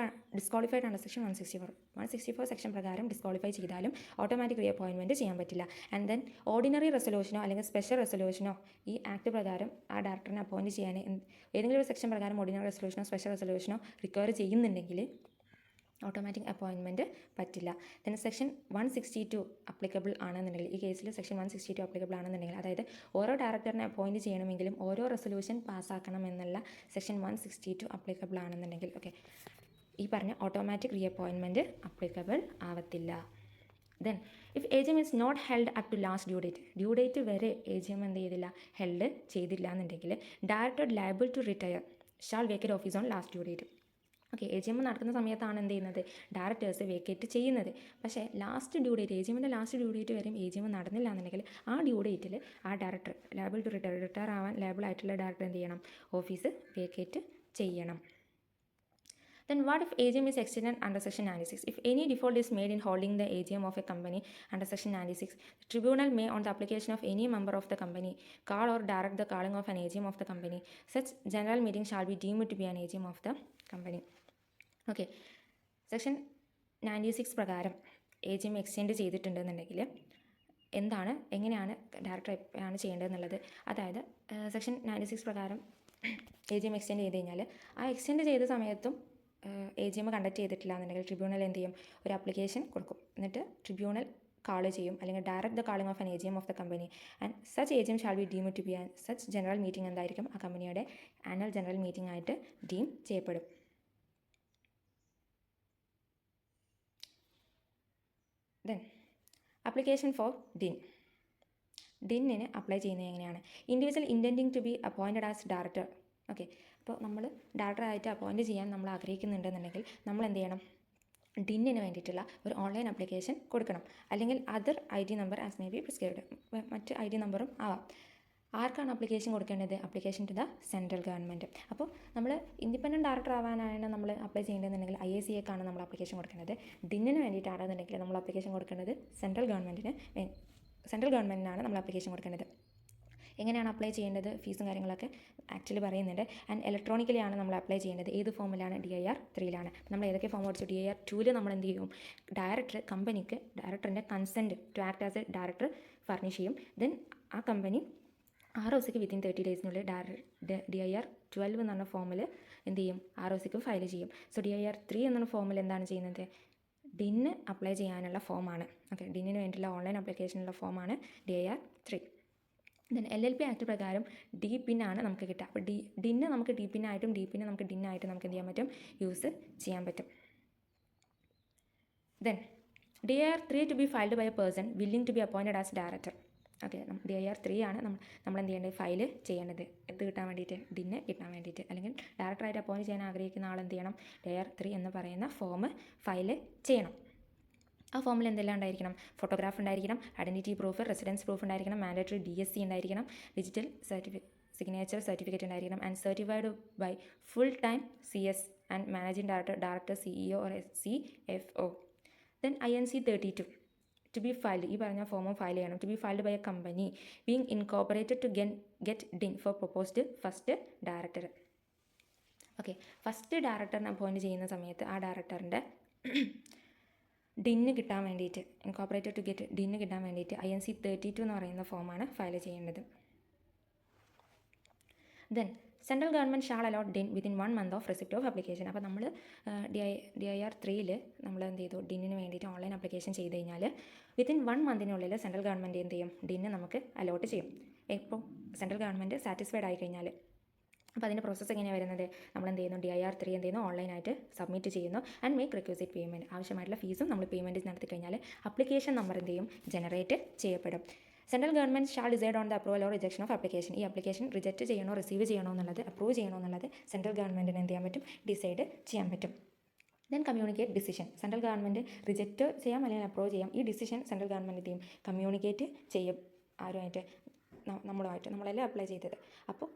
disqualified under section 164 section പ്രകാരം ഡിസ്ക്വാളിഫൈ ചെയ്താലും ഓട്ടോമാറ്റിക് റീ അപ്പോയിൻമെൻറ്റ് ചെയ്യാൻ പറ്റില്ല. ആൻഡ് ദെൻ ഓർഡിനറി റെസൊല്യൂഷനോ അല്ലെങ്കിൽ സ്പെഷ്യൽ റെസൊല്യൂഷനോ ഈ ആക്ട് പ്രകാരം ആ ഡയറക്ടറിനെ അപ്പോയിൻറ്റ് ചെയ്യാൻ ഏതെങ്കിലും ഒരു സെക്ഷൻ പ്രകാരം ഓർഡിനറി റെസൊല്യൂഷനോ സ്പെഷ്യൽ റെസൊല്യൂഷനോ റിക്വയർ ചെയ്യുന്നുണ്ടെങ്കിൽ ഓട്ടോമാറ്റിക് അപ്പോയിൻമെൻറ്റ് പറ്റില്ല. ദെൻ സെക്ഷൻ 162 അപ്ലിക്കബിൾ ആണെന്നുണ്ടെങ്കിൽ, ഈ കേസിൽ സെക്ഷൻ 162 അപ്ലിക്കബിൾ ആണെന്നുണ്ടെങ്കിൽ, അതായത് ഓരോ ഡയറക്ടറിനെ അപ്പോയിൻറ്റ് ചെയ്യണമെങ്കിലും ഓരോ റെസൊല്യൂഷൻ പാസ്സാക്കണം എന്നുള്ള സെക്ഷൻ 162 അപ്ലിക്കബിൾ ആണെന്നുണ്ടെങ്കിൽ, ഓക്കെ, ഈ പറഞ്ഞ ഓട്ടോമാറ്റിക് റീ അപ്പോയിൻമെൻറ്റ് അപ്ലിക്കബിൾ ആവത്തില്ല. Then if AGM is not held up to last due date വരെ AGM എന്ത് ചെയ്തില്ല, ഹെൽഡ് ചെയ്തില്ല എന്നുണ്ടെങ്കിൽ director liable to retire shall vacate office on last due date. Okay, AGM നടക്കുന്ന സമയത്താണ് എന്ത് ചെയ്യുന്നത്, ഡയറക്ടേഴ്സ് വേക്കേറ്റ് ചെയ്യുന്നത്. പക്ഷേ ലാസ്റ്റ് ഡ്യൂ ഡേറ്റ്, AGMൻ്റെ ലാസ്റ്റ് ഡ്യൂ ഡേറ്റ് വരെയും AGM നടന്നില്ല എന്നുണ്ടെങ്കിൽ ആ ഡ്യൂ ഡേറ്റിൽ ആ ഡയറക്ടർ ലയബിൾ ടു റിട്ടയർ ആവാൻ ലയബിൾ ആയിട്ടുള്ള ഡയറക്ടർ എന്ത് ചെയ്യണം, ഓഫീസ് വേക്കേറ്റ് ചെയ്യണം. Then what if AGM is extended under section 96? If any default is made in holding the AGM of a company under section 96, the tribunal may, on the application of any member of the company, call or direct the calling of an AGM of the company. Such general meeting shall be deemed to be an AGM of the company. Okay, section 96 പ്രകാരം AGM എക്സ്റ്റെൻഡ് ചെയ്തിട്ടുണ്ടെന്നുണ്ടെങ്കിൽ എങ്ങനെയാണ് ഡയറക്ടർ ആണ് ചെയ്യേണ്ടതെന്നുള്ളത്. അതായത് സെക്ഷൻ 96 പ്രകാരം AGM എക്സ്റ്റെൻഡ് ചെയ്ത് കഴിഞ്ഞാൽ ആ എക്സ്റ്റെൻഡ് ചെയ്ത സമയത്തും AGM കണ്ടക്ട് ചെയ്തിട്ടില്ല എന്നുണ്ടെങ്കിൽ ട്രിബ്യൂണൽ എന്ത് ചെയ്യും, ഒരു ആപ്ലിക്കേഷൻ കൊടുക്കും. എന്നിട്ട് ട്രിബ്യൂണൽ കാൾ ചെയ്യും, അല്ലെങ്കിൽ direct the calling of an AGM of the company. And such AGM shall be deemed to be an such general meeting എന്തായിരിക്കും, ആ കമ്പനിയുടെ ആനുവൽ ജനറൽ മീറ്റിംഗ് ആയിട്ട് ഡീം ചെയ്യപ്പെടും. ദെൻ അപ്ലിക്കേഷൻ ഫോർ ഡിന്നിന് അപ്ലൈ ചെയ്യുന്നത് എങ്ങനെയാണ്, individual intending to be appointed as director. Okay, അപ്പോൾ നമ്മൾ ഡയറക്ടറായിട്ട് അപ്പോയിൻറ്റ് ചെയ്യാൻ നമ്മൾ ആഗ്രഹിക്കുന്നുണ്ടെന്നുണ്ടെങ്കിൽ നമ്മൾ എന്ത് ചെയ്യണം, ഡിന്നിന് വേണ്ടിയിട്ടുള്ള ഒരു ഓൺലൈൻ ആപ്ലിക്കേഷൻ കൊടുക്കണം, അല്ലെങ്കിൽ other ID number as may be prescribed, മറ്റ് ID നമ്പറും ആവാം. ആർക്കാണ് ആപ്ലിക്കേഷൻ കൊടുക്കേണ്ടത്, application to the central government. അപ്പോൾ നമ്മൾ ഇൻഡിപെൻഡൻറ്റ് ഡയറക്ടർ ആവാനാണ് നമ്മൾ അപ്ലൈ ചെയ്യേണ്ടതെന്നുണ്ടെങ്കിൽ IACAക്കാണ് നമ്മൾ ആപ്ലിക്കേഷൻ കൊടുക്കേണ്ടത്. ഡിന്നിന് വേണ്ടിയിട്ടാണെന്നുണ്ടെങ്കിൽ നമ്മൾ ആപ്ലിക്കേഷൻ കൊടുക്കേണ്ടത് സെൻട്രൽ ഗവൺമെൻറ്റിനാണ് നമ്മൾ ആപ്ലിക്കേഷൻ കൊടുക്കേണ്ടത്. എങ്ങനെയാണ് അപ്ലൈ ചെയ്യേണ്ടത്, ഫീസും കാര്യങ്ങളൊക്കെ ആക്ച്വലി പറയുന്നുണ്ട്. ആൻഡ് ഇലക്ട്രോണിക്കലി ആണ് നമ്മൾ അപ്ലൈ ചെയ്യേണ്ടത്. ഏത് ഫോമിലാണ്, DIR 3 നമ്മൾ ഏതൊക്കെ ഫോം ഓടിച്ചു, DIR 2 നമ്മൾ എന്ത് ചെയ്യും, കമ്പനിക്ക് ഡയറക്ടറിൻ്റെ consent to act as a director furnish ചെയ്യും. ദെൻ ആ കമ്പനി ROCക്ക് വിത്തിൻ 30 ഡേയ്സിനുള്ളിൽ DIR 12 എന്ന് പറഞ്ഞ ഫോമിൽ എന്ത് ചെയ്യും, ROCക്ക് ഫയൽ ചെയ്യും. സോ DIR 3 എന്ന ഫോമിൽ എന്താണ് ചെയ്യുന്നത്, ഡിന്ന് അപ്ലൈ ചെയ്യാനുള്ള ഫോമാണ്. ഓക്കെ, ഡിന്നിന് വേണ്ടിയുള്ള ഓൺലൈൻ അപ്ലിക്കേഷനുള്ള ഫോമാണ് DIR 3. ദെൻ LLP ആക്ട് പ്രകാരം DPIN ആണ് നമുക്ക് കിട്ടുക. അപ്പോൾ ഡിന്ന് നമുക്ക് DPIN ആയിട്ടും DPIN നമുക്ക് ഡിന്നായിട്ടും നമുക്ക് എന്ത് ചെയ്യാൻ പറ്റും, യൂസ് ചെയ്യാൻ പറ്റും. Then DIR 3 to be filed by a person willing to be appointed as director. Okay, DIR 3 ആണ് നമ്മൾ എന്ത് ചെയ്യേണ്ടത്, ഫയൽ ചെയ്യേണ്ടത്. എന്ത് കിട്ടാൻ വേണ്ടിയിട്ട്, ഡിന്ന് കിട്ടാൻ വേണ്ടിയിട്ട്, അല്ലെങ്കിൽ ഡയറക്ടറായിട്ട് അപ്പോയിൻറ്റ് ചെയ്യാൻ ആഗ്രഹിക്കുന്ന ആൾ എന്ത് ചെയ്യണം, DIR 3 എന്ന് പറയുന്ന ഫോം ഫയൽ ചെയ്യണം. ആ ഫോമിൽ എന്തെല്ലാം ഉണ്ടായിരിക്കണം, ഫോട്ടോഗ്രാഫ് ഉണ്ടായിരിക്കണം, ഐഡൻറ്റിറ്റി പ്രൂഫ്, റെസിഡൻസ് പ്രൂഫ് ഉണ്ടായിരിക്കണം, മാൻഡേറ്ററി DSC ഉണ്ടായിരിക്കണം, ഡിജിറ്റൽ സിഗ്നേച്ചർ സർട്ടിഫിക്കറ്റ് ഉണ്ടായിരിക്കണം, and certified by full time CS and managing director CEO or CFO. Then INC 32 to be filed, ഈ പറഞ്ഞ ഫോമും ഫയൽ ചെയ്യണം. To be filed by a company being incorporated to get DIN for proposed first director. Okay, first ഡയറക്ടറിനെ അപ്പോയിൻറ്റ് ചെയ്യുന്ന സമയത്ത് ആ ഡയറക്ടറിൻ്റെ ഡിന്ന് കിട്ടാൻ വേണ്ടിയിട്ട്, ഇൻകോർപ്പറേറ്റഡ് ടു ഗെറ്റ് ഡിന്ന് കിട്ടാൻ വേണ്ടിയിട്ട് INC 32 എന്ന് പറയുന്ന ഫോമാണ് ഫയൽ ചെയ്യേണ്ടത്. Then central government shall allot DIN within 1 month of receipt of application. അപ്പോൾ നമ്മൾ DIR 3 നമ്മൾ എന്ത് ചെയ്തു, ഡിന്നിന് വേണ്ടിയിട്ട് ഓൺലൈൻ ആപ്ലിക്കേഷൻ ചെയ്ത് കഴിഞ്ഞാൽ വിത്തിൻ 1 monthനുള്ളിൽ സെൻട്രൽ ഗവൺമെൻറ് എന്ത് ചെയ്യും, ഡിന്ന് നമുക്ക് അലോട്ട് ചെയ്യും. ഇപ്പോൾ സെൻട്രൽ ഗവൺമെൻറ് സാറ്റിസ്ഫൈഡ് ആയി കഴിഞ്ഞാൽ അപ്പോൾ അതിൻ്റെ പ്രോസസ്സ് എങ്ങനെയാണ് വരുന്നത്? നമ്മൾ എന്ത് ചെയ്യുന്നു, DIR-3 എന്ത് ചെയ്യുന്നു, ഓൺലൈനായിട്ട് സബ്മിറ്റ് ചെയ്യുന്നു ആൻഡ് മേക്ക് റിക്വസിറ്റ് പേയ്മെൻറ്റ്. ആവശ്യമായിട്ടുള്ള ഫീസും നമ്മൾ പേയ്മെൻറ്റ് നടത്തി കഴിഞ്ഞാൽ അപ്ലിക്കേഷൻ നമ്പർ എന്ത് ചെയ്യും, ജനറേറ്റ് ചെയ്യപ്പെടും. Central government shall decide on the approval or rejection of application. ഈ ആപ്ലിക്കേഷൻ റിജക്റ്റ് ചെയ്യണോ റിസീവ് ചെയ്യണോ എന്നുള്ളത്, അപ്രൂവ് ചെയ്യണോ എന്നുള്ളത് സെൻട്രൽ ഗവൺമെൻറ്റിന് എന്ത് ചെയ്യാൻ പറ്റും, ഡിസൈഡ് ചെയ്യാൻ പറ്റും. Then communicate decision. Central government reject ചെയ്യാം അല്ലെങ്കിൽ അപ്രൂവ് ചെയ്യാം. ഈ ഡിസിഷൻ സെൻട്രൽ ഗവൺമെൻറ് എന്ത് ചെയ്യും, കമ്മ്യൂണിക്കേറ്റ് ചെയ്യും ആരുമായിട്ട്, നമ്മളുമായിട്ട്, നമ്മളല്ലേ അപ്ലൈ ചെയ്തത്. അപ്പോൾ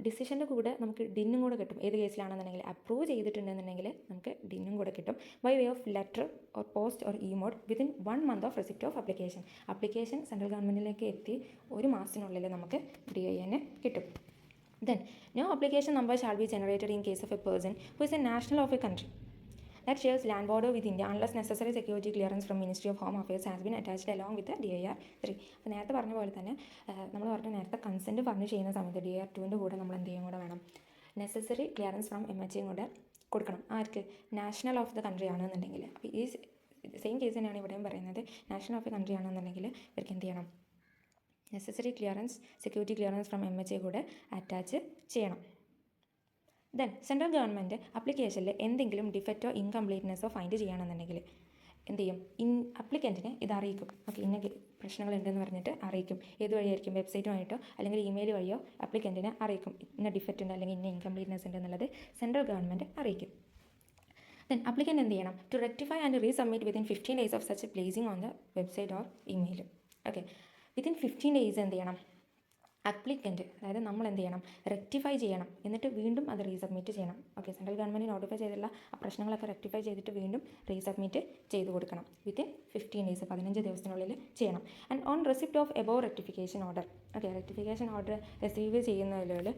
ഡിസിഷൻ്റെ കൂടെ നമുക്ക് ഡിന്നും കൂടെ കിട്ടും. ഏത് കേസിലാണെന്നുണ്ടെങ്കിൽ അപ്രൂവ് ചെയ്തിട്ടുണ്ടെന്നുണ്ടെങ്കിൽ നമുക്ക് ഡിന്നും കൂടെ കിട്ടും. By way of letter or post or e mode within 1 month of receipt of application. Application central ഗവൺമെൻറ്റിലേക്ക് എത്തി 1 മാസത്തിനുള്ളിൽ നമുക്ക് DIN കിട്ടും. Then, no application number shall be generated in case of a person who is a national of a country that shares land border with India unless necessary security clearance from Ministry of Home Affairs has been attached along with the DIR-3. അപ്പോൾ നേരത്തെ പറഞ്ഞ പോലെ തന്നെ നമ്മൾ പറഞ്ഞ നേരത്തെ കൺസെൻറ്റ് പറഞ്ഞു ചെയ്യുന്ന സമയത്ത് DIR-2ൻ്റെ കൂടെ നമ്മൾ എന്ത് ചെയ്യും കൂടെ വേണം, നെസസറി ക്ലിയറൻസ് ഫ്രം MHA കൂടെ കൊടുക്കണം. ആർക്ക്? നാഷണൽ ഓഫ് ദ കൺട്രി ആണെന്നുണ്ടെങ്കിൽ. അപ്പോൾ ഈ സെയിം കേസ് തന്നെയാണ് ഇവിടെയും പറയുന്നത്. നാഷണൽ ഓഫ് ദ കൺട്രി ആണെന്നുണ്ടെങ്കിൽ ഇവർക്ക് എന്ത് ചെയ്യണം, necessary clearance, security clearance from MHA കൂടെ അറ്റാച്ച് ചെയ്യണം. ദെൻ സെൻട്രൽ ഗവൺമെൻറ് അപ്ലിക്കേഷനിൽ എന്തെങ്കിലും ഡിഫക്റ്റോ ഇൻകംപ്ലീറ്റ്നെസ്സോ ഫൈൻഡ് ചെയ്യുകയാണെന്നുണ്ടെങ്കിൽ എന്ത് ചെയ്യും, അപ്ലിക്കൻറ്റിനെ ഇത് അറിയിക്കും. ഓക്കെ, ഇന്ന പ്രശ്നങ്ങളുണ്ടെന്ന് പറഞ്ഞിട്ട് അറിയിക്കും. ഏത് വഴിയായിരിക്കും, വെബ്സൈറ്റുമായിട്ടോ അല്ലെങ്കിൽ ഇമെയിൽ വഴിയോ അപ്ലിക്കൻറ്റിനെ അറിയിക്കും. ഇന്ന ഡിഫക്റ്റ് ഉണ്ട് അല്ലെങ്കിൽ ഇന്ന ഇൻകംപ്ലീറ്റ്നെസ് ഉണ്ട് എന്നുള്ളത് സെൻട്രൽ ഗവൺമെൻറ് അറിയിക്കും. ദെൻ അപ്ലിക്കൻ്റ് എന്ത് ചെയ്യണം, to rectify and resubmit within 15 days of such placing on the website or email. Okay, within 15 days എന്ത് ചെയ്യണം, അപ്ലിക്കൻറ്റ്, അതായത് നമ്മൾ എന്ത് ചെയ്യണം, റെക്ടിഫൈ ചെയ്യണം, എന്നിട്ട് വീണ്ടും അത് റീസബ്മിറ്റ് ചെയ്യണം. ഓക്കെ, സെൻട്രൽ ഗവൺമെൻറ് നോട്ടിഫൈ ചെയ്തിട്ടുള്ള ആ പ്രശ്നങ്ങളൊക്കെ റെക്ടിഫൈ ചെയ്തിട്ട് വീണ്ടും റീസബ്മിറ്റ് ചെയ്ത് കൊടുക്കണം. വിത്തിൻ 15 days, 15 ദിവസത്തിനുള്ളിൽ ചെയ്യണം. And on receipt of above rectification order. Okay, rectification order receive ചെയ്യുന്നതിൽ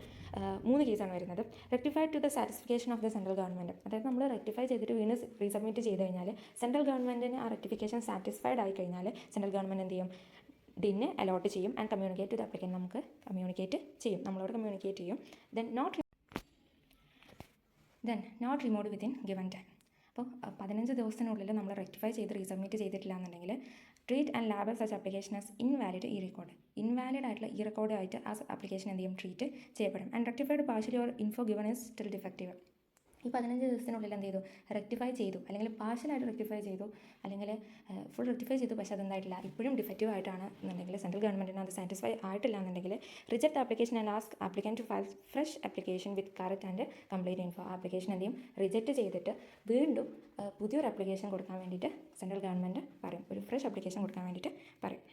3 കേസാണ് വരുന്നത്. Rectified to the satisfaction of the central government. അതായത് നമ്മൾ റെക്ടിഫൈ ചെയ്തിട്ട് വീണ്ടും റീസബ്മിറ്റ് ചെയ്ത് കഴിഞ്ഞാൽ സെൻട്രൽ ഗവൺമെൻറ്റിന് ആ റെക്ടിഫിക്കേഷൻ സാറ്റിസ്ഫൈഡ് ആയി കഴിഞ്ഞാൽ സെൻട്രൽ ഗവൺമെൻറ് എന്ത് ചെയ്യും, ഡിന്നെ അലോട്ട് ചെയ്യും. And communicate to the applicant, നമുക്ക് കമ്മ്യൂണിക്കേറ്റ് ചെയ്യും, നമ്മളോട് കമ്മ്യൂണിക്കേറ്റ് ചെയ്യും. Then not remove within given time. അപ്പോൾ 15 ദിവസത്തിനുള്ളിൽ നമ്മൾ റെക്ടിഫൈ ചെയ്ത് റീസബ്മിറ്റ് ചെയ്തിട്ടില്ല എന്നുണ്ടെങ്കിൽ treat and label such application as invalid ഈ റെക്കോർഡ്. ഇൻവാലിഡ് ആയിട്ടുള്ള ഈ റെക്കോർഡ് ആയിട്ട് ആ ആപ്ലിക്കേഷൻ എന്ത് ചെയ്യും, ട്രീറ്റ് ചെയ്യപ്പെടും. And rectified partially or info given is still defective. ഈ 15 ദിവസത്തിനുള്ളിൽ എന്ത് ചെയ്തു, റെക്ടിഫൈ ചെയ്തു, അല്ലെങ്കിൽ പാർഷ്യലായിട്ട് റെക്ടിഫൈ ചെയ്തു, അല്ലെങ്കിൽ ഫുൾ റെക്ടിഫൈ ചെയ്തു, പക്ഷേ അതെന്തായിട്ടില്ല, ഇപ്പോഴും ഡിഫക്റ്റീവ് ആയിട്ടാണ് എന്നുണ്ടെങ്കിൽ സെൻട്രൽ ഗവൺമെൻറ്റിന് അത് സാറ്റിസ്ഫൈ ആയിട്ടില്ല എന്നുണ്ടെങ്കിൽ reject application and ask applicant to file fresh application with correct and complete info. Application എന്ത് ചെയ്യും, റിജക്റ്റ് ചെയ്തിട്ട് വീണ്ടും പുതിയൊരു ആപ്ലിക്കേഷൻ കൊടുക്കാൻ വേണ്ടിയിട്ട് സെൻട്രൽ ഗവൺമെൻറ് പറയും, ഒരു ഫ്രഷ് ആപ്ലിക്കേഷൻ കൊടുക്കാൻ വേണ്ടിയിട്ട് പറയും.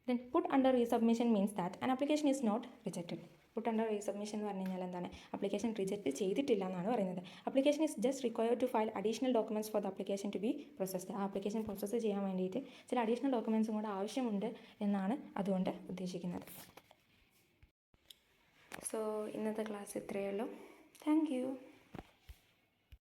Then put under resubmission means that an application is not rejected. Put under resubmission എന്ന് പറഞ്ഞു കഴിഞ്ഞാൽ എന്താണ്, ആപ്ലിക്കേഷൻ റിജക്റ്റ് ചെയ്തിട്ടില്ല എന്നാണ് പറയുന്നത്. Application is just required to file additional documents for the application to be processed. ആ ആപ്ലിക്കേഷൻ പ്രോസസ്സ് ചെയ്യാൻ വേണ്ടിയിട്ട് ചില അഡീഷണൽ ഡോക്യുമെൻറ്റ്സും കൂടെ ആവശ്യമുണ്ട് എന്നാണ് അതുകൊണ്ട് ഉദ്ദേശിക്കുന്നത്. സോ ഇന്നത്തെ ക്ലാസ് ഇത്രയേ ഉള്ളൂ. Thank you.